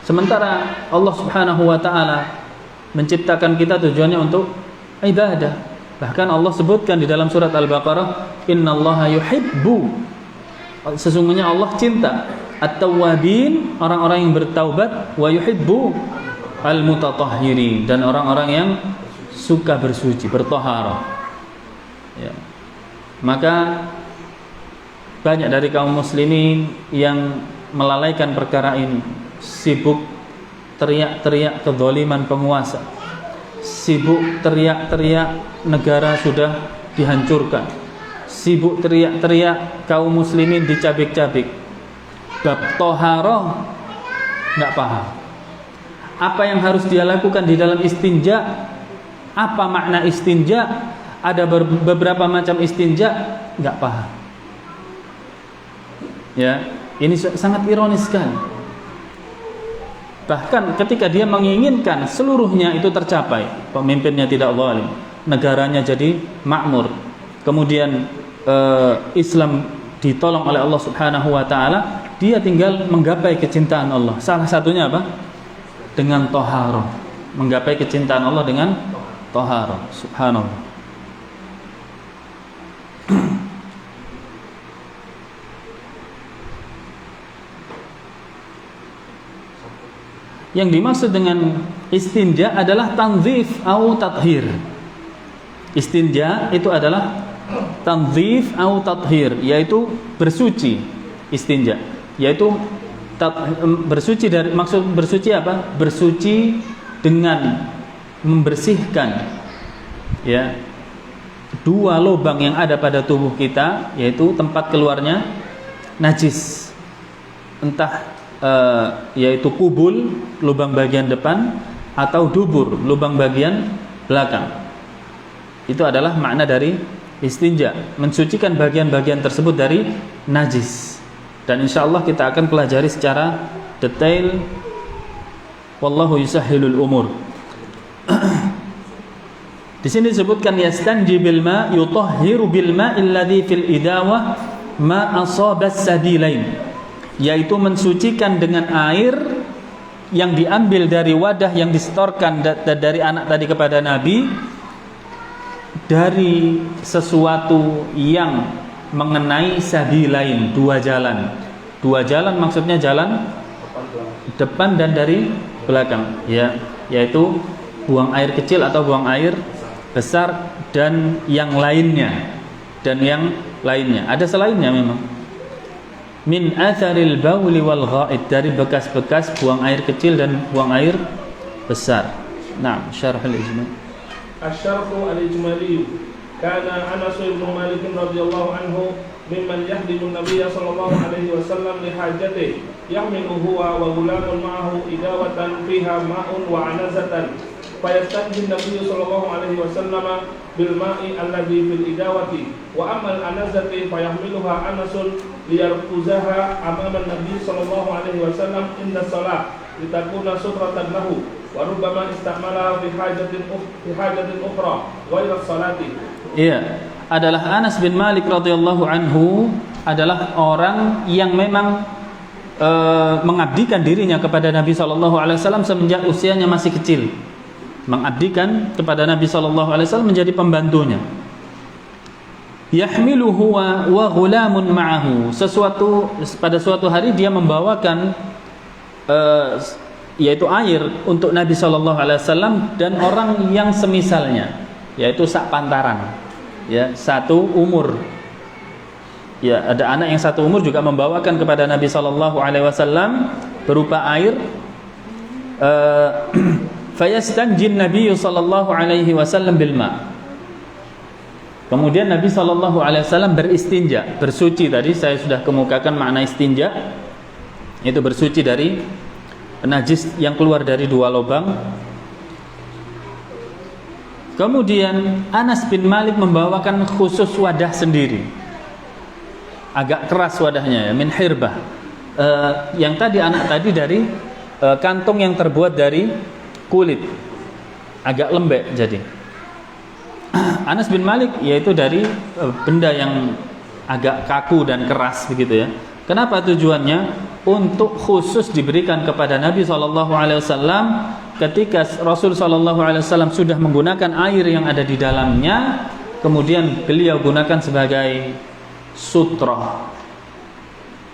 Sementara Allah Subhanahu wa ta'ala menciptakan kita tujuannya untuk ibadah. Bahkan Allah sebutkan di dalam surat Al-Baqarah, innallaha yuhibbu, sesungguhnya Allah cinta at-tawwabin, orang-orang yang bertaubat, wa yuhibbu al-mutatahhirin, dan orang-orang yang suka bersuci, bertoharah. Ya. Maka banyak dari kaum muslimin yang melalaikan perkara ini, sibuk teriak-teriak kezaliman penguasa, sibuk teriak-teriak negara sudah dihancurkan, sibuk teriak-teriak kaum muslimin dicabik-cabik. Bab toharoh nggak paham. Apa yang harus dia lakukan di dalam istinja? Apa makna istinja? Ada beberapa macam istinja, nggak paham. Ya, ini sangat ironis sekali. Bahkan ketika dia menginginkan seluruhnya itu tercapai, pemimpinnya tidak zalim, negaranya jadi makmur, kemudian Islam ditolong oleh Allah Subhanahu wa ta'ala, dia tinggal menggapai kecintaan Allah. Salah satunya apa? Dengan toharoh. Menggapai kecintaan Allah dengan toharoh. Subhanallah. Yang dimaksud dengan istinja adalah tanzif atau tathir. Istinja itu adalah tanzif atau tathir, yaitu bersuci. Istinja yaitu bersuci dari, maksud bersuci apa? Bersuci dengan membersihkan ya dua lubang yang ada pada tubuh kita, yaitu tempat keluarnya najis, entah yaitu kubul, lubang bagian depan, atau dubur, lubang bagian belakang. Itu adalah makna dari istinja, mensucikan bagian-bagian tersebut dari najis. Dan insyaallah kita akan pelajari secara detail. Wallahu yusahhilul umur. Di sini disebutkan yastanji bil ma yutahhiru bil ma alladhi fil idawah ma asaba as-sadilain, yaitu mensucikan dengan air yang diambil dari wadah yang disetorkan dari anak tadi kepada Nabi, dari sesuatu yang mengenai sabilain, dua jalan. Dua jalan maksudnya jalan depan dan dari belakang, ya, yaitu buang air kecil atau buang air besar dan yang lainnya. Ada selainnya memang. Min atharil bauli wal ghaid, dari bekas-bekas buang air kecil dan buang air besar. Nah, syarh al-ijmal. Asy-syarh al-ijmali. Kana Anas bin Malik radhiyallahu anhu mimman yahdimu an-nabiy sallallahu alaihi wasallam li hajatihi, yahmilu huwa wa ghulamun ma'ahu idawatan fiha ma'un wa anazatan فيستنجي النبي صلى الله عليه وسلم بالماء الذي في الإداوة وأما الأنزة فيحملها أنس ليركزها أمام النبي صلى الله عليه وسلم عند الصلاة لتكون سترة له وربما استعملها في حاجة أخرى غير الصلاة. Iya, adalah Anas bin Malik radhiyallahu anhu adalah orang yang memang mengabdikan dirinya kepada Nabi SAW semenjak usianya masih kecil. Mengabdikan kepada Nabi SAW menjadi pembantunya. Yahmiluhu wa ghulamun ma'ahu. Pada suatu hari dia membawakan yaitu air untuk Nabi SAW dan orang yang semisalnya, yaitu sak pantaran, ya, satu umur. Ya, ada anak yang satu umur juga membawakan kepada Nabi SAW berupa air. Fayastanjin Nabi SAW bil ma. Kemudian Nabi SAW beristinja, bersuci. Tadi saya sudah kemukakan makna istinja, itu bersuci dari najis yang keluar dari dua lubang. Kemudian Anas bin Malik membawakan khusus wadah sendiri. Agak keras wadahnya, ya, min hirbah. Yang tadi anak tadi dari kantong yang terbuat dari kulit, agak lembek jadi. Anas bin Malik yaitu dari benda yang agak kaku dan keras begitu, ya. Kenapa tujuannya? Untuk khusus diberikan kepada Nabi SAW ketika Rasul SAW sudah menggunakan air yang ada di dalamnya, kemudian beliau gunakan sebagai sutroh.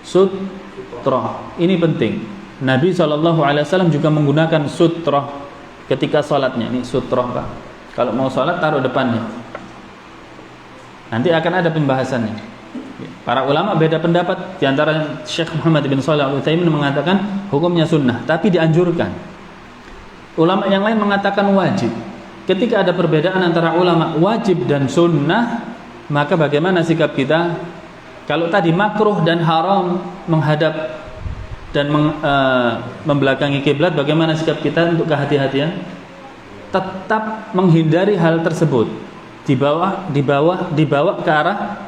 Sutroh ini penting. Nabi SAW juga menggunakan sutroh ketika sholatnya. Ini sutroh, Pak. Kalau mau sholat taruh depannya. Nanti akan ada pembahasannya. Para ulama beda pendapat. Di antara Syekh Muhammad bin Shalih Al-Utsaimin mengatakan hukumnya sunnah, tapi dianjurkan. Ulama yang lain mengatakan wajib. Ketika ada perbedaan antara ulama wajib dan sunnah, maka bagaimana sikap kita? Kalau tadi makruh dan haram menghadap dan membelakangi kiblat, bagaimana sikap kita untuk kehati-hatian? Tetap menghindari hal tersebut. Dibawa ke arah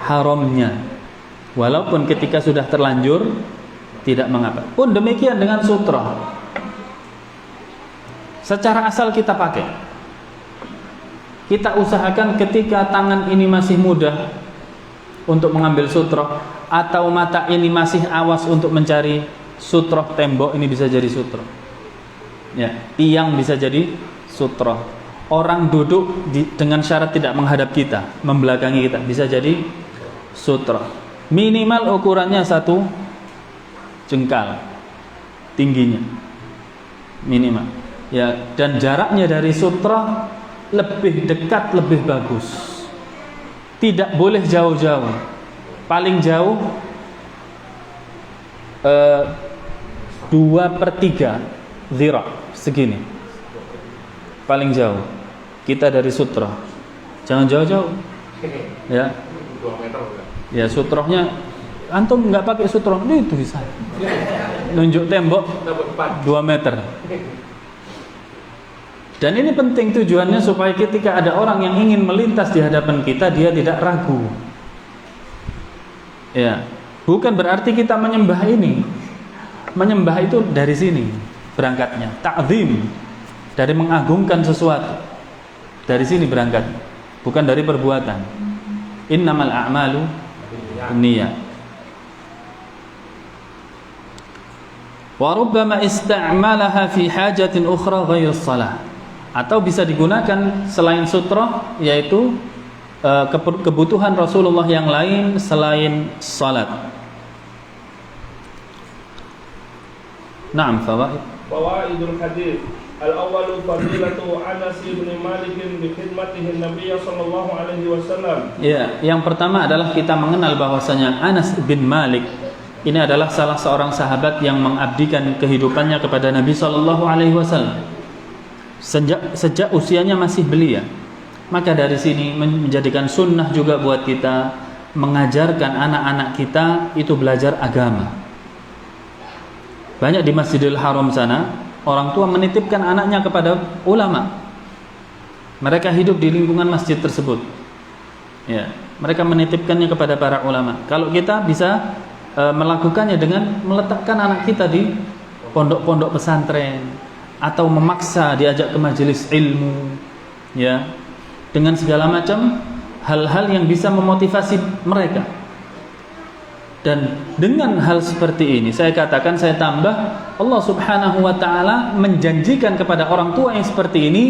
haramnya. Walaupun ketika sudah terlanjur tidak mengapa. Pun demikian dengan sutra. Secara asal kita pakai. Kita usahakan ketika tangan ini masih mudah untuk mengambil sutroh, atau mata ini masih awas untuk mencari sutroh tembok, ini bisa jadi sutroh. Ya, tiang bisa jadi sutroh. Orang duduk dengan syarat tidak menghadap kita, membelakangi kita, bisa jadi sutroh. Minimal ukurannya 1 jengkal tingginya, minimal. Ya, dan jaraknya dari sutroh lebih dekat lebih bagus. Tidak boleh jauh-jauh. Paling jauh 2/3 zira, segini. Paling jauh kita dari sutroh. Jangan jauh-jauh. Ya. 2 meter. Ya, sutrohnya antum nggak pakai sutroh itu bisa. Nunjuk tembok 2 meter. Dan ini penting tujuannya supaya ketika ada orang yang ingin melintas di hadapan kita, dia tidak ragu. Ya, bukan berarti kita menyembah ini. Menyembah itu dari sini berangkatnya, ta'zim, dari mengagungkan sesuatu. Dari sini berangkat, bukan dari perbuatan. Innamal a'malu binniyat. Wa rubbama ista'malaha fi hajatin ukhra ghayr shalah. Atau bisa digunakan selain sutroh, yaitu kebutuhan Rasulullah yang lain selain salat. Naam, fawaidul hadis. Al-awwalu fadilatu Anas bin Malik bi khidmatihi Nabi sallallahu alaihi wasallam. Ya, yang pertama adalah kita mengenal bahwasanya Anas bin Malik ini adalah salah seorang sahabat yang mengabdikan kehidupannya kepada Nabi sallallahu alaihi wasallam. Sejak usianya masih belia. Maka dari sini menjadikan sunnah juga buat kita mengajarkan anak-anak kita itu belajar agama. Banyak di Masjidil Haram sana orang tua menitipkan anaknya kepada ulama. Mereka hidup di lingkungan masjid tersebut. Ya, mereka menitipkannya kepada para ulama. Kalau kita bisa melakukannya dengan meletakkan anak kita di pondok-pondok pesantren atau memaksa diajak ke majelis ilmu, ya, dengan segala macam hal-hal yang bisa memotivasi mereka. Dan dengan hal seperti ini saya katakan, saya tambah, Allah Subhanahu wa ta'ala menjanjikan kepada orang tua yang seperti ini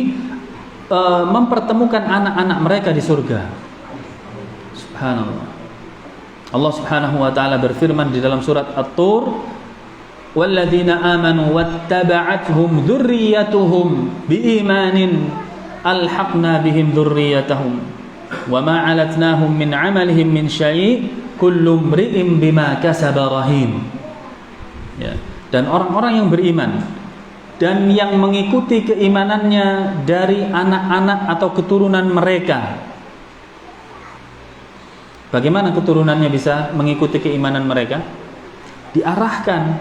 mempertemukan anak-anak mereka di surga. Subhanallah. Allah Subhanahu wa ta'ala berfirman di dalam surat At-Tur, walladzina amanu wattaba'athum dzurriyyatuhum biimanin alhaqna bihim dzurriyyatahum wama 'alatnahum min 'amalihim min syai' kullu mri'in bima kasaba rahim. Ya. Dan orang-orang yang beriman dan yang mengikuti keimanannya dari anak-anak atau keturunan mereka. Bagaimana keturunannya bisa mengikuti keimanan mereka? Diarahkan,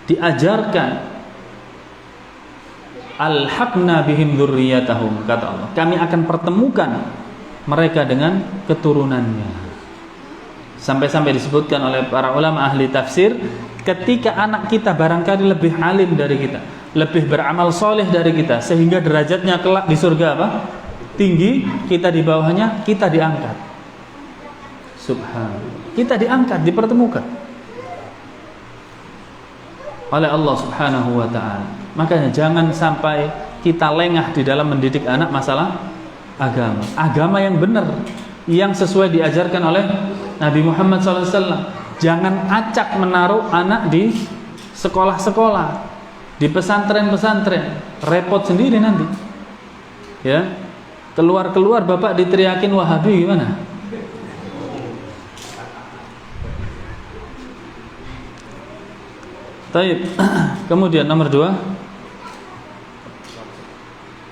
diajarkan. Alhaqna bihim dzurriyyatahum, kata Allah. Kami akan pertemukan mereka dengan keturunannya. Sampai-sampai disebutkan oleh para ulama ahli tafsir, ketika anak kita barangkali lebih alim dari kita, lebih beramal soleh dari kita, sehingga derajatnya kelak di surga apa? Tinggi, kita di bawahnya, kita diangkat. Subhanallah. Kita diangkat, dipertemukan oleh Allah Subhanahu wa ta'ala. Makanya jangan sampai kita lengah di dalam mendidik anak masalah agama. Agama yang benar, yang sesuai diajarkan oleh Nabi Muhammad SAW. Jangan acak menaruh anak di sekolah-sekolah, di pesantren-pesantren. Repot sendiri nanti. Ya, keluar-keluar bapak diteriakin Wahabi gimana? Taib. Kemudian nomor 2.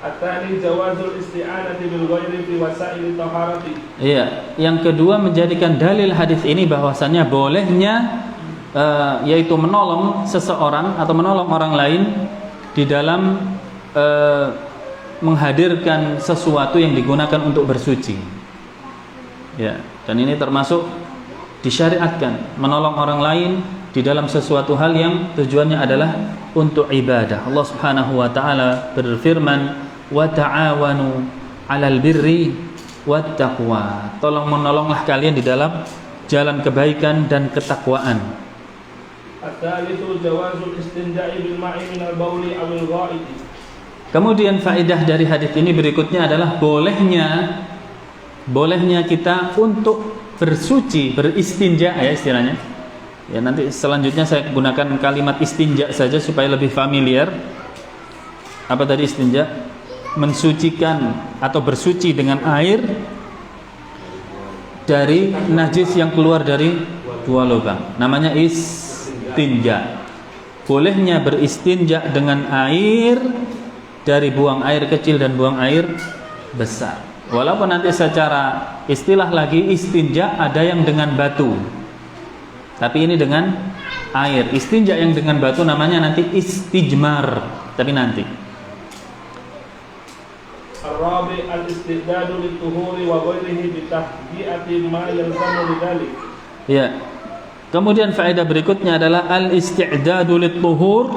At-tani jawazul isti'anati bil ghairi fi wasail taharati. Iya, yang kedua menjadikan dalil hadis ini bahwasannya bolehnya yaitu menolong seseorang atau menolong orang lain di dalam menghadirkan sesuatu yang digunakan untuk bersuci. Ya, dan ini termasuk disyariatkan menolong orang lain di dalam sesuatu hal yang tujuannya adalah untuk ibadah. Allah Subhanahu wa ta'ala berfirman, wa ta'awanu 'alal birri wat taqwa. Tolong menolonglah kalian di dalam jalan kebaikan dan ketakwaan. At-talitsu jawazul istinja'i bil ma'i min al-bauli aw al-gha'iti. Kemudian faedah dari hadis ini berikutnya adalah bolehnya kita untuk bersuci, beristinja ya istilahnya. Ya, nanti selanjutnya saya gunakan kalimat istinja saja supaya lebih familiar. Apa tadi istinja? Mensucikan atau bersuci dengan air dari najis yang keluar dari dua lubang. Namanya istinja. Bolehnya beristinja dengan air dari buang air kecil dan buang air besar. Walaupun nanti secara istilah lagi istinja ada yang dengan batu, tapi ini dengan air. Istinja yang dengan batu namanya nanti istijmar, tapi nanti. Ar-rabi al-istidadu lit-tuhuri wa ghairihi bi tahdiati ma yalzamu lidzalik. Ya. Kemudian faedah berikutnya adalah al-istidadu lit-tuhur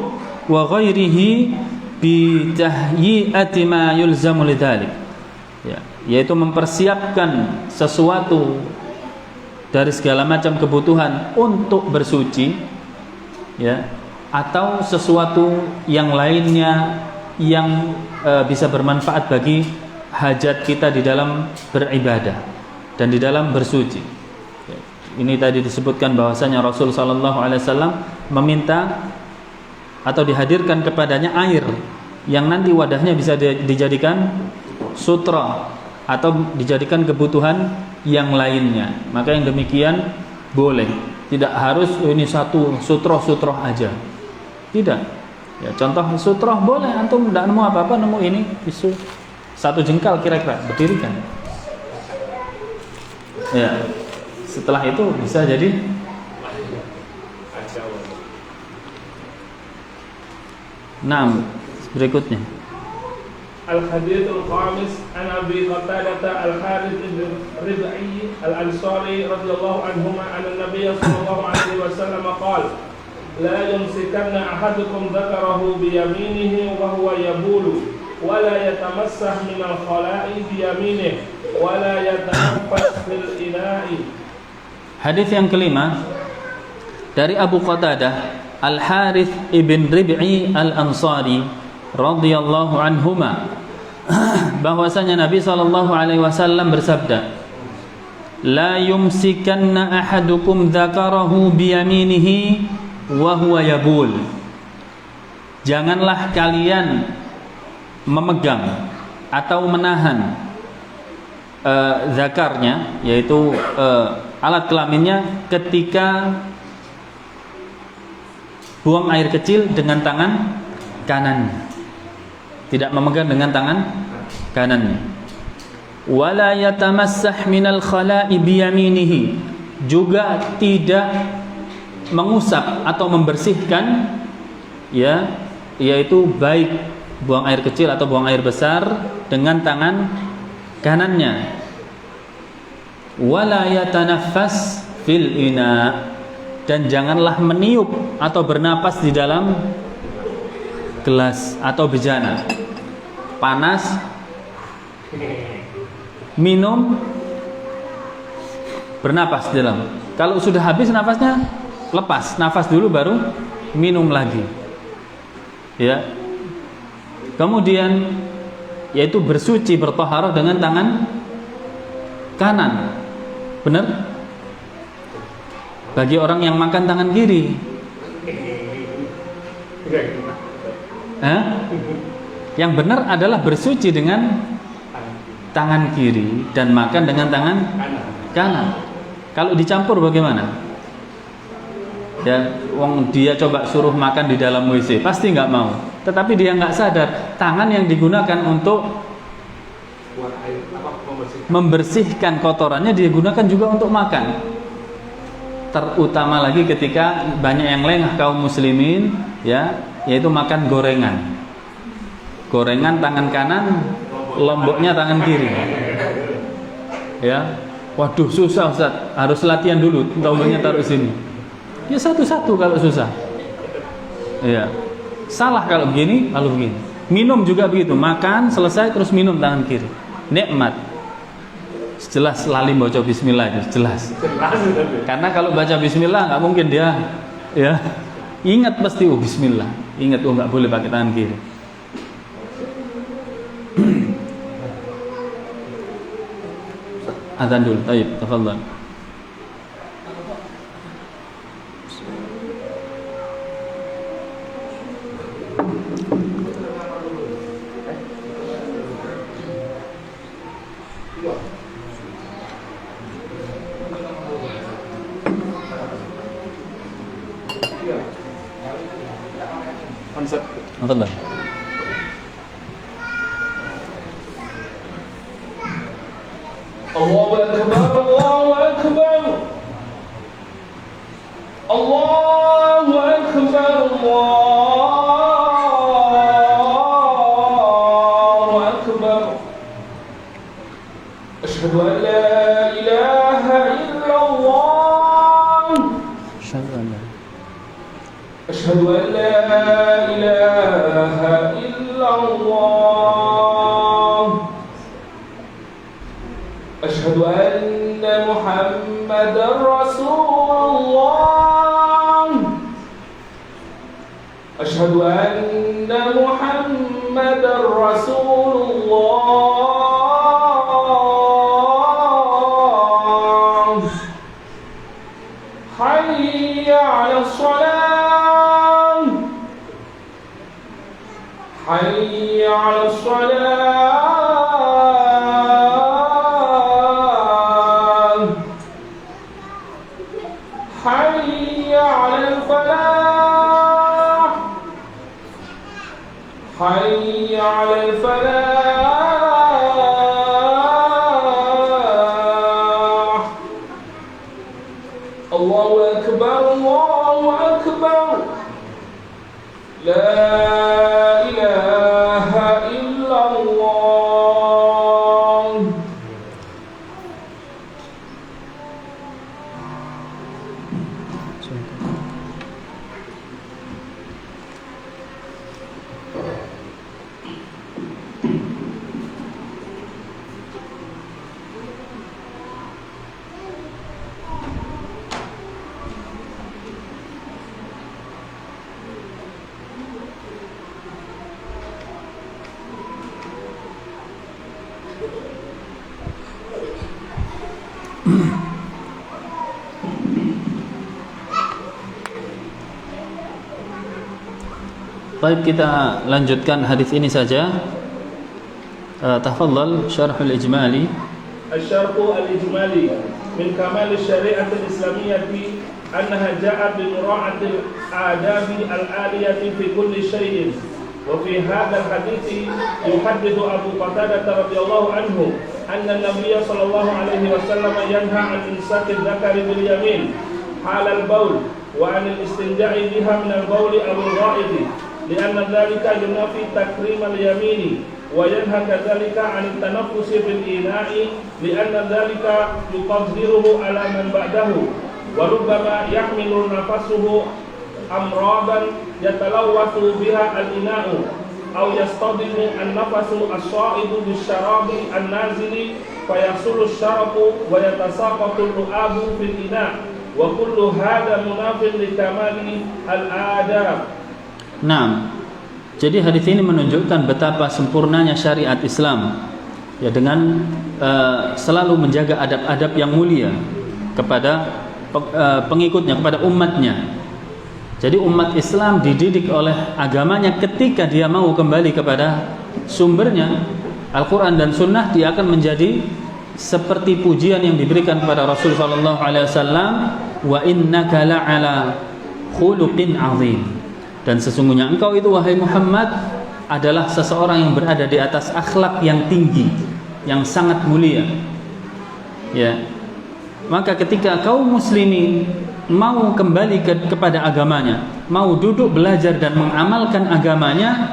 wa ghairihi bi tahyiati ma yalzamu lidzalik. Ya, yaitu mempersiapkan sesuatu dari segala macam kebutuhan untuk bersuci, ya, atau sesuatu yang lainnya yang bisa bermanfaat bagi hajat kita di dalam beribadah dan di dalam bersuci. Ya, ini tadi disebutkan bahwasanya Rasul sallallahu alaihi wasallam meminta atau dihadirkan kepadanya air yang nanti wadahnya bisa dijadikan sutra atau dijadikan kebutuhan yang lainnya. Maka yang demikian boleh. Tidak harus ini satu sutroh aja. Tidak. Ya, contoh sutroh boleh, antum tidak nemu apa-apa, nemu ini isu satu jengkal kira-kira, berdirikan. Ya. Setelah itu bisa jadi Nah, berikutnya. الحديث الخامس عن أبي قتادة الحارث بن ربعي الأنصاري رضي الله عنهما أن النبي صلى الله عليه وسلم قال لا يمسكن أحدكم ذكره بيمينه وهو يبول ولا يتمسح من الخلاء بيمينه ولا يتنفس في الإناء. Hadis yang kelima dari Abu Qatadah Al-Harith ibn Rib'i Al-Ansari radhiyallahu anhuma bahwasanya Nabi sallallahu alaihi wasallam bersabda, la yumsikanna ahadukum dzakarahu biyaminihi wa huwa yabul. Janganlah kalian memegang atau menahan zakarnya, yaitu alat kelaminnya ketika buang air kecil dengan tangan kanannya, tidak memegang dengan tangan kanannya. Wala yatamassah minal khala'i biyaminihi, juga tidak mengusap atau membersihkan, ya, yaitu baik buang air kecil atau buang air besar dengan tangan kanannya. Wala yatanaffas fil ina, dan janganlah meniup atau bernapas di dalam gelas atau bejana. Panas, minum, bernapas di dalam. Kalau sudah habis nafasnya, lepas nafas dulu baru minum lagi. Ya. Kemudian yaitu bersuci, bertaharah dengan tangan kanan. Benar? Bagi orang yang makan tangan kiri, yang benar adalah bersuci dengan tangan kiri dan makan dengan tangan kanan. Kalau dicampur bagaimana? Ya, dia coba suruh makan di dalam WC, pasti nggak mau. Tetapi dia nggak sadar, tangan yang digunakan untuk membersihkan kotorannya digunakan juga untuk makan. Terutama lagi ketika banyak yang lengah kaum muslimin, ya, yaitu makan gorengan. Gorengan tangan kanan, lomboknya tangan kiri. Ya, waduh susah Ustaz, harus latihan dulu, lomboknya taruh sini. Ya satu-satu kalau susah. Ya, salah kalau begini, kalau begini. Minum juga begitu, makan selesai terus minum tangan kiri. Nikmat. Jelas lali baca bismillah itu jelas. Karena kalau baca bismillah nggak mungkin dia, ya, ingat pasti bismillah, ingat nggak boleh pakai tangan kiri. Adzan dulu, baik, tafadhal. Tafadhal. Allahu Akbar, Allahu Akbar, Allahu Akbar, Allahu Akbar. Asyhadu an la ilaha illallah. Asyhadu an la ilaha illallah. Asyhadu anna Muhammadar Rasulullah. Asyhadu anna Muhammadar Rasulullah. Hayya 'alas shalah. Hayya 'alas shalah. حي على الفلاح. حي على الفلاح. الله أكبر، الله أكبر. لا Baik, kita lanjutkan hadis ini saja. Tafadhal syarhul ijmali. Asy-syarhu al-ijmali min kamal asy-syari'ah al-islamiyyah annaha ja'at bi mura'atil adabi al-aliyati fi kulli syai'in. Wa fi hadzal hadits yuhaddithu Abu Qatadah radhiyallahu anhu anna an-nabiy sallallahu alaihi wasallam yanha 'an insaqi dzakari bil yamin halal baul wa 'an al-istinja'i biha min al-baul al-gha'id. لأن ذلك ينافي تكريم اليمين وينهى كذلك عن التنفس في الإناء لأن ذلك يقدره على من بعده وربما يحمل نفسه أمراضا يتلوث بها الإناء أو يصطدم النفس الصائد بالشراب النازل فيحصل الشرق ويتساقط اللعاب في الإناء وكل هذا مناف لكمال الآداب. Nah, jadi hadis ini menunjukkan betapa sempurnanya syariat Islam, ya, dengan selalu menjaga adab-adab yang mulia kepada pengikutnya, kepada umatnya. Jadi umat Islam dididik oleh agamanya ketika dia mau kembali kepada sumbernya, Al-Quran dan Sunnah, dia akan menjadi seperti pujian yang diberikan kepada Rasul sallallahu alaihi wasallam, wa innaka la'ala khuluqin 'azim. Dan sesungguhnya engkau itu, wahai Muhammad, adalah seseorang yang berada di atas akhlak yang tinggi, yang sangat mulia. Ya. Maka ketika kaum muslimin mau kembali kepada agamanya, mau duduk belajar dan mengamalkan agamanya,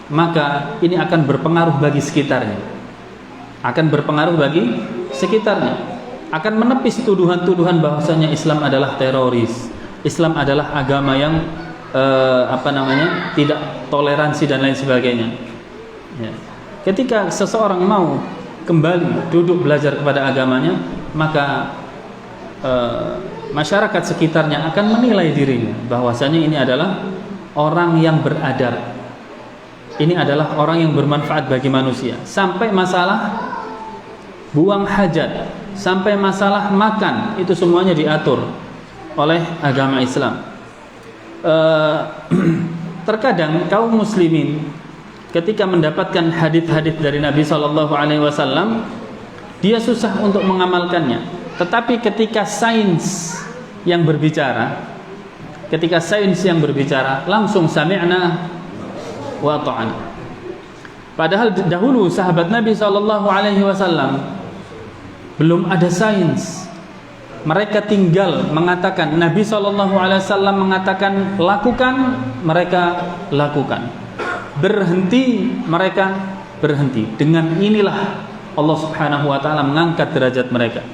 maka ini akan berpengaruh bagi sekitarnya. Akan berpengaruh bagi sekitarnya. Akan menepis tuduhan-tuduhan bahwasanya Islam adalah teroris. Islam adalah agama yang tidak toleransi dan lain sebagainya. Ya. Ketika seseorang mau kembali duduk belajar kepada agamanya, maka masyarakat sekitarnya akan menilai dirinya bahwasanya ini adalah orang yang beradab, ini adalah orang yang bermanfaat bagi manusia. Sampai masalah buang hajat, sampai masalah makan, itu semuanya diatur oleh agama Islam. Terkadang kaum muslimin ketika mendapatkan hadis-hadis dari Nabi SAW, dia susah untuk mengamalkannya. Tetapi ketika sains yang berbicara, langsung sami'na wa ta'ana. Padahal dahulu sahabat Nabi SAW belum ada sains. Mereka tinggal mengatakan, Nabi SAW mengatakan lakukan, mereka lakukan. Berhenti, mereka berhenti. Dengan inilah Allah Subhanahu wa ta'ala mengangkat derajat mereka,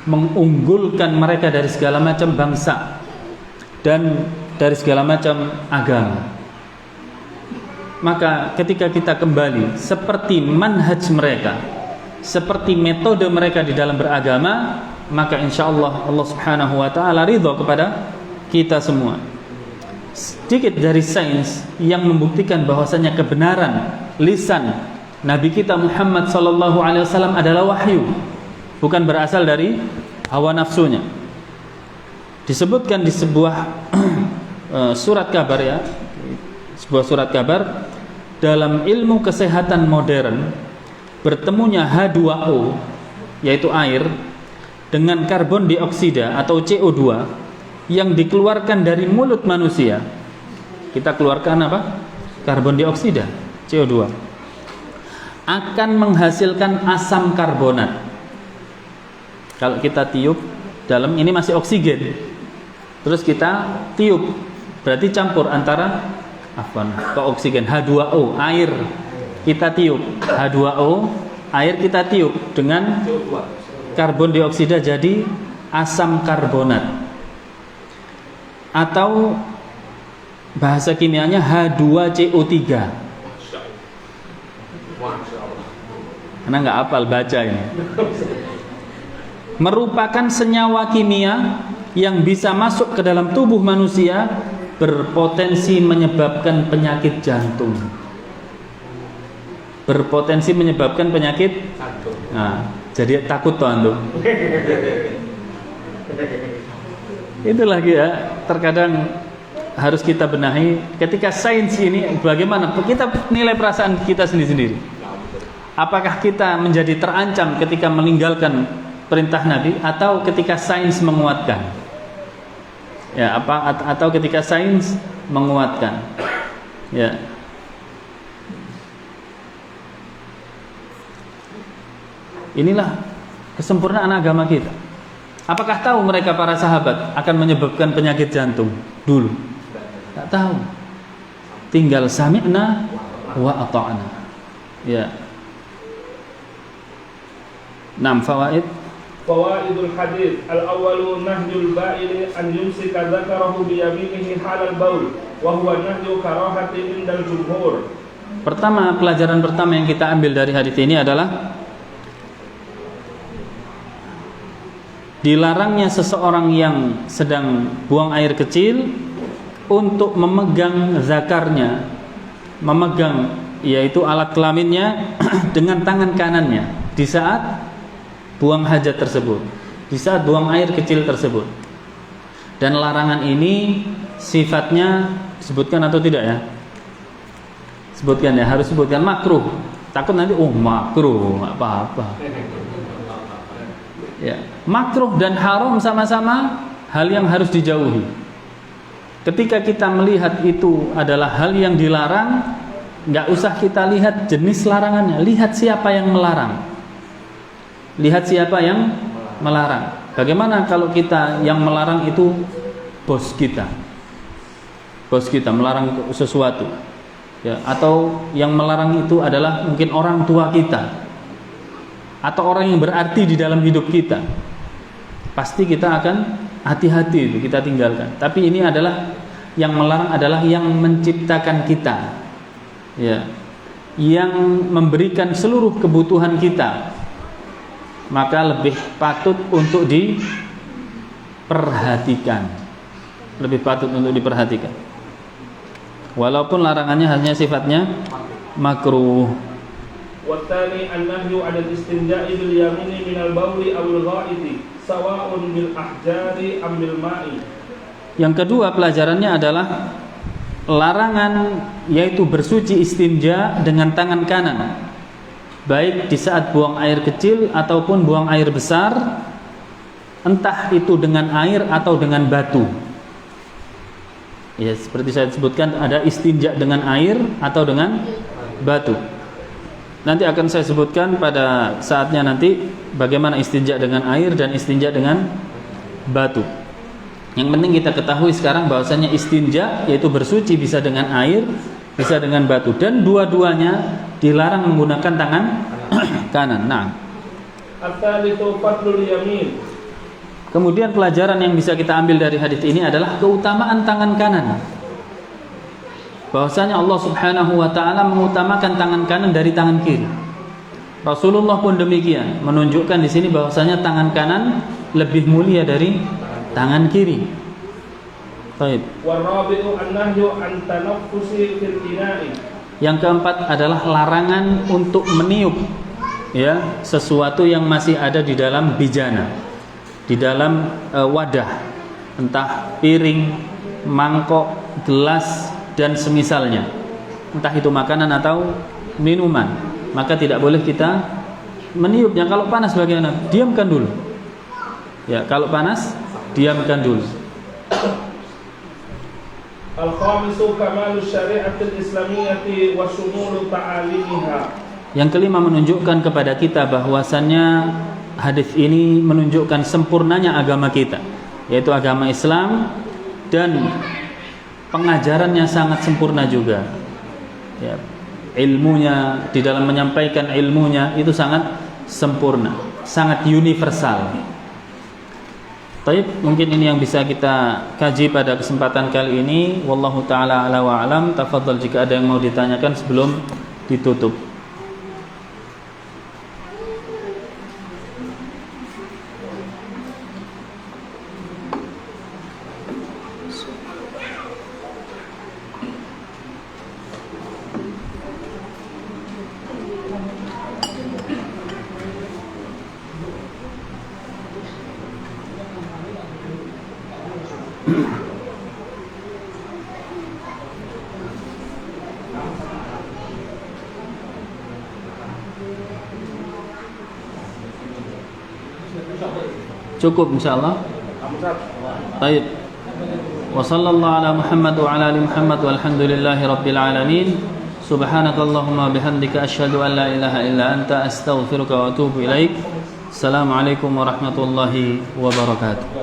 mengunggulkan mereka dari segala macam bangsa dan dari segala macam agama. Maka ketika kita kembali seperti manhaj mereka, seperti metode mereka di dalam beragama, maka insyaallah Allah Subhanahu wa ta'ala ridha kepada kita semua. Sedikit dari sains yang membuktikan bahwasanya kebenaran lisan Nabi kita Muhammad sallallahu alaihi wasallam adalah wahyu, bukan berasal dari hawa nafsunya. Disebutkan di sebuah surat kabar, ya, sebuah surat kabar, dalam ilmu kesehatan modern, bertemunya H2O, yaitu air, dengan karbon dioksida atau CO2 yang dikeluarkan dari mulut manusia. Kita keluarkan apa? Karbon dioksida, CO2, akan menghasilkan asam karbonat. Kalau kita tiup, dalam ini masih oksigen, terus kita tiup, berarti campur antara oksigen, H2O, air kita tiup, H2O, air kita tiup dengan karbon dioksida, jadi asam karbonat, atau bahasa kimianya H2CO3. Karena nggak hafal baca ini. Merupakan senyawa kimia yang bisa masuk ke dalam tubuh manusia, berpotensi menyebabkan penyakit jantung. Berpotensi menyebabkan penyakit jantung. Nah, Jadi takut tuh antum. Itu lagi ya, terkadang harus kita benahi ketika sains ini bagaimana kita nilai perasaan kita sendiri-sendiri. Apakah kita menjadi terancam ketika meninggalkan perintah Nabi atau ketika sains menguatkan? Ya, atau ketika sains menguatkan. Ya. Inilah kesempurnaan agama kita. Apakah tahu mereka para sahabat akan menyebabkan penyakit jantung dulu? Tak tahu. Tinggal sami'na wa ata'na. Ya. 6 fawaid. Fawaidul hadits. Al-awwalu nahyul ba'ili an yumsika dzakarahu bi yaminihi halal baul wa huwa nahyu karahati indal jumhur. Pertama, pelajaran pertama yang kita ambil dari hadis ini adalah dilarangnya seseorang yang sedang buang air kecil untuk memegang zakarnya, memegang yaitu alat kelaminnya dengan tangan kanannya di saat buang hajat tersebut, di saat buang air kecil tersebut. Dan larangan ini sifatnya disebutkan atau tidak ya? Sebutkan ya, harus sebutkan makruh. Takut nanti makruh, enggak apa-apa. Ya, makruh dan haram sama-sama hal yang harus dijauhi. Ketika kita melihat itu adalah hal yang dilarang, nggak usah kita lihat jenis larangannya, lihat siapa yang melarang. Lihat siapa yang melarang. Bagaimana kalau kita yang melarang itu bos kita? Bos kita melarang sesuatu. Ya, atau yang melarang itu adalah mungkin orang tua kita. Atau orang yang berarti di dalam hidup kita, pasti kita akan hati-hati itu kita tinggalkan. Tapi ini adalah yang melarang adalah yang menciptakan kita, ya, yang memberikan seluruh kebutuhan kita, maka lebih patut untuk diperhatikan, lebih patut untuk diperhatikan. Walaupun larangannya hanya sifatnya makruh. Wattani an-nahyu 'ala al-istinja'i bil yamini min al-bawli aw al-gha'iti sawa'un bil ahjari am bil ma'i. Yang kedua pelajarannya adalah larangan yaitu bersuci istinja dengan tangan kanan, baik di saat buang air kecil ataupun buang air besar, entah itu dengan air atau dengan batu. Ya, seperti saya sebutkan ada istinja dengan air atau dengan batu. Nanti akan saya sebutkan pada saatnya nanti bagaimana istinja dengan air dan istinja dengan batu. Yang penting kita ketahui sekarang bahwasanya istinja yaitu bersuci bisa dengan air, bisa dengan batu, dan dua-duanya dilarang menggunakan tangan kanan. Nah, At-talitsu fadlul yamin. kemudian pelajaran yang bisa kita ambil dari hadis ini adalah keutamaan tangan kanan. Bahwasanya Allah Subhanahu wa taala mengutamakan tangan kanan dari tangan kiri. Rasulullah pun demikian, menunjukkan di sini bahwasanya tangan kanan lebih mulia dari tangan kiri. Baik. Warabi'u an-nahyu an tanaffusi fil ina'i. Yang keempat adalah larangan untuk meniup ya sesuatu yang masih ada di dalam bijana, di dalam wadah, entah piring, mangkok, gelas dan semisalnya, entah itu makanan atau minuman, maka tidak boleh kita meniupnya. Kalau panas bagaimana? Diamkan dulu. Ya, kalau panas diamkan dulu. Al-khamisu kamalus syari'atil islamiyyati wa syumulu ta'alimiha. Yang kelima menunjukkan kepada kita bahwasannya hadis ini menunjukkan sempurnanya agama kita, yaitu agama Islam, dan pengajarannya sangat sempurna juga. Ya, ilmunya di dalam menyampaikan ilmunya itu sangat sempurna, sangat universal. Baik, mungkin ini yang bisa kita kaji pada kesempatan kali ini. Wallahu taala ala wa alam. Tafadhal jika ada yang mau ditanyakan sebelum ditutup. Cukup insyaallah. Baik. Wa sallallahu ala Muhammad wa ala ali Muhammad walhamdulillahi rabbil alamin. Subhanakallahumma bihamdika asyhadu an la ilaha illa anta astaghfiruka wa atubu ilaik. Assalamualaikum warahmatullahi wabarakatuh.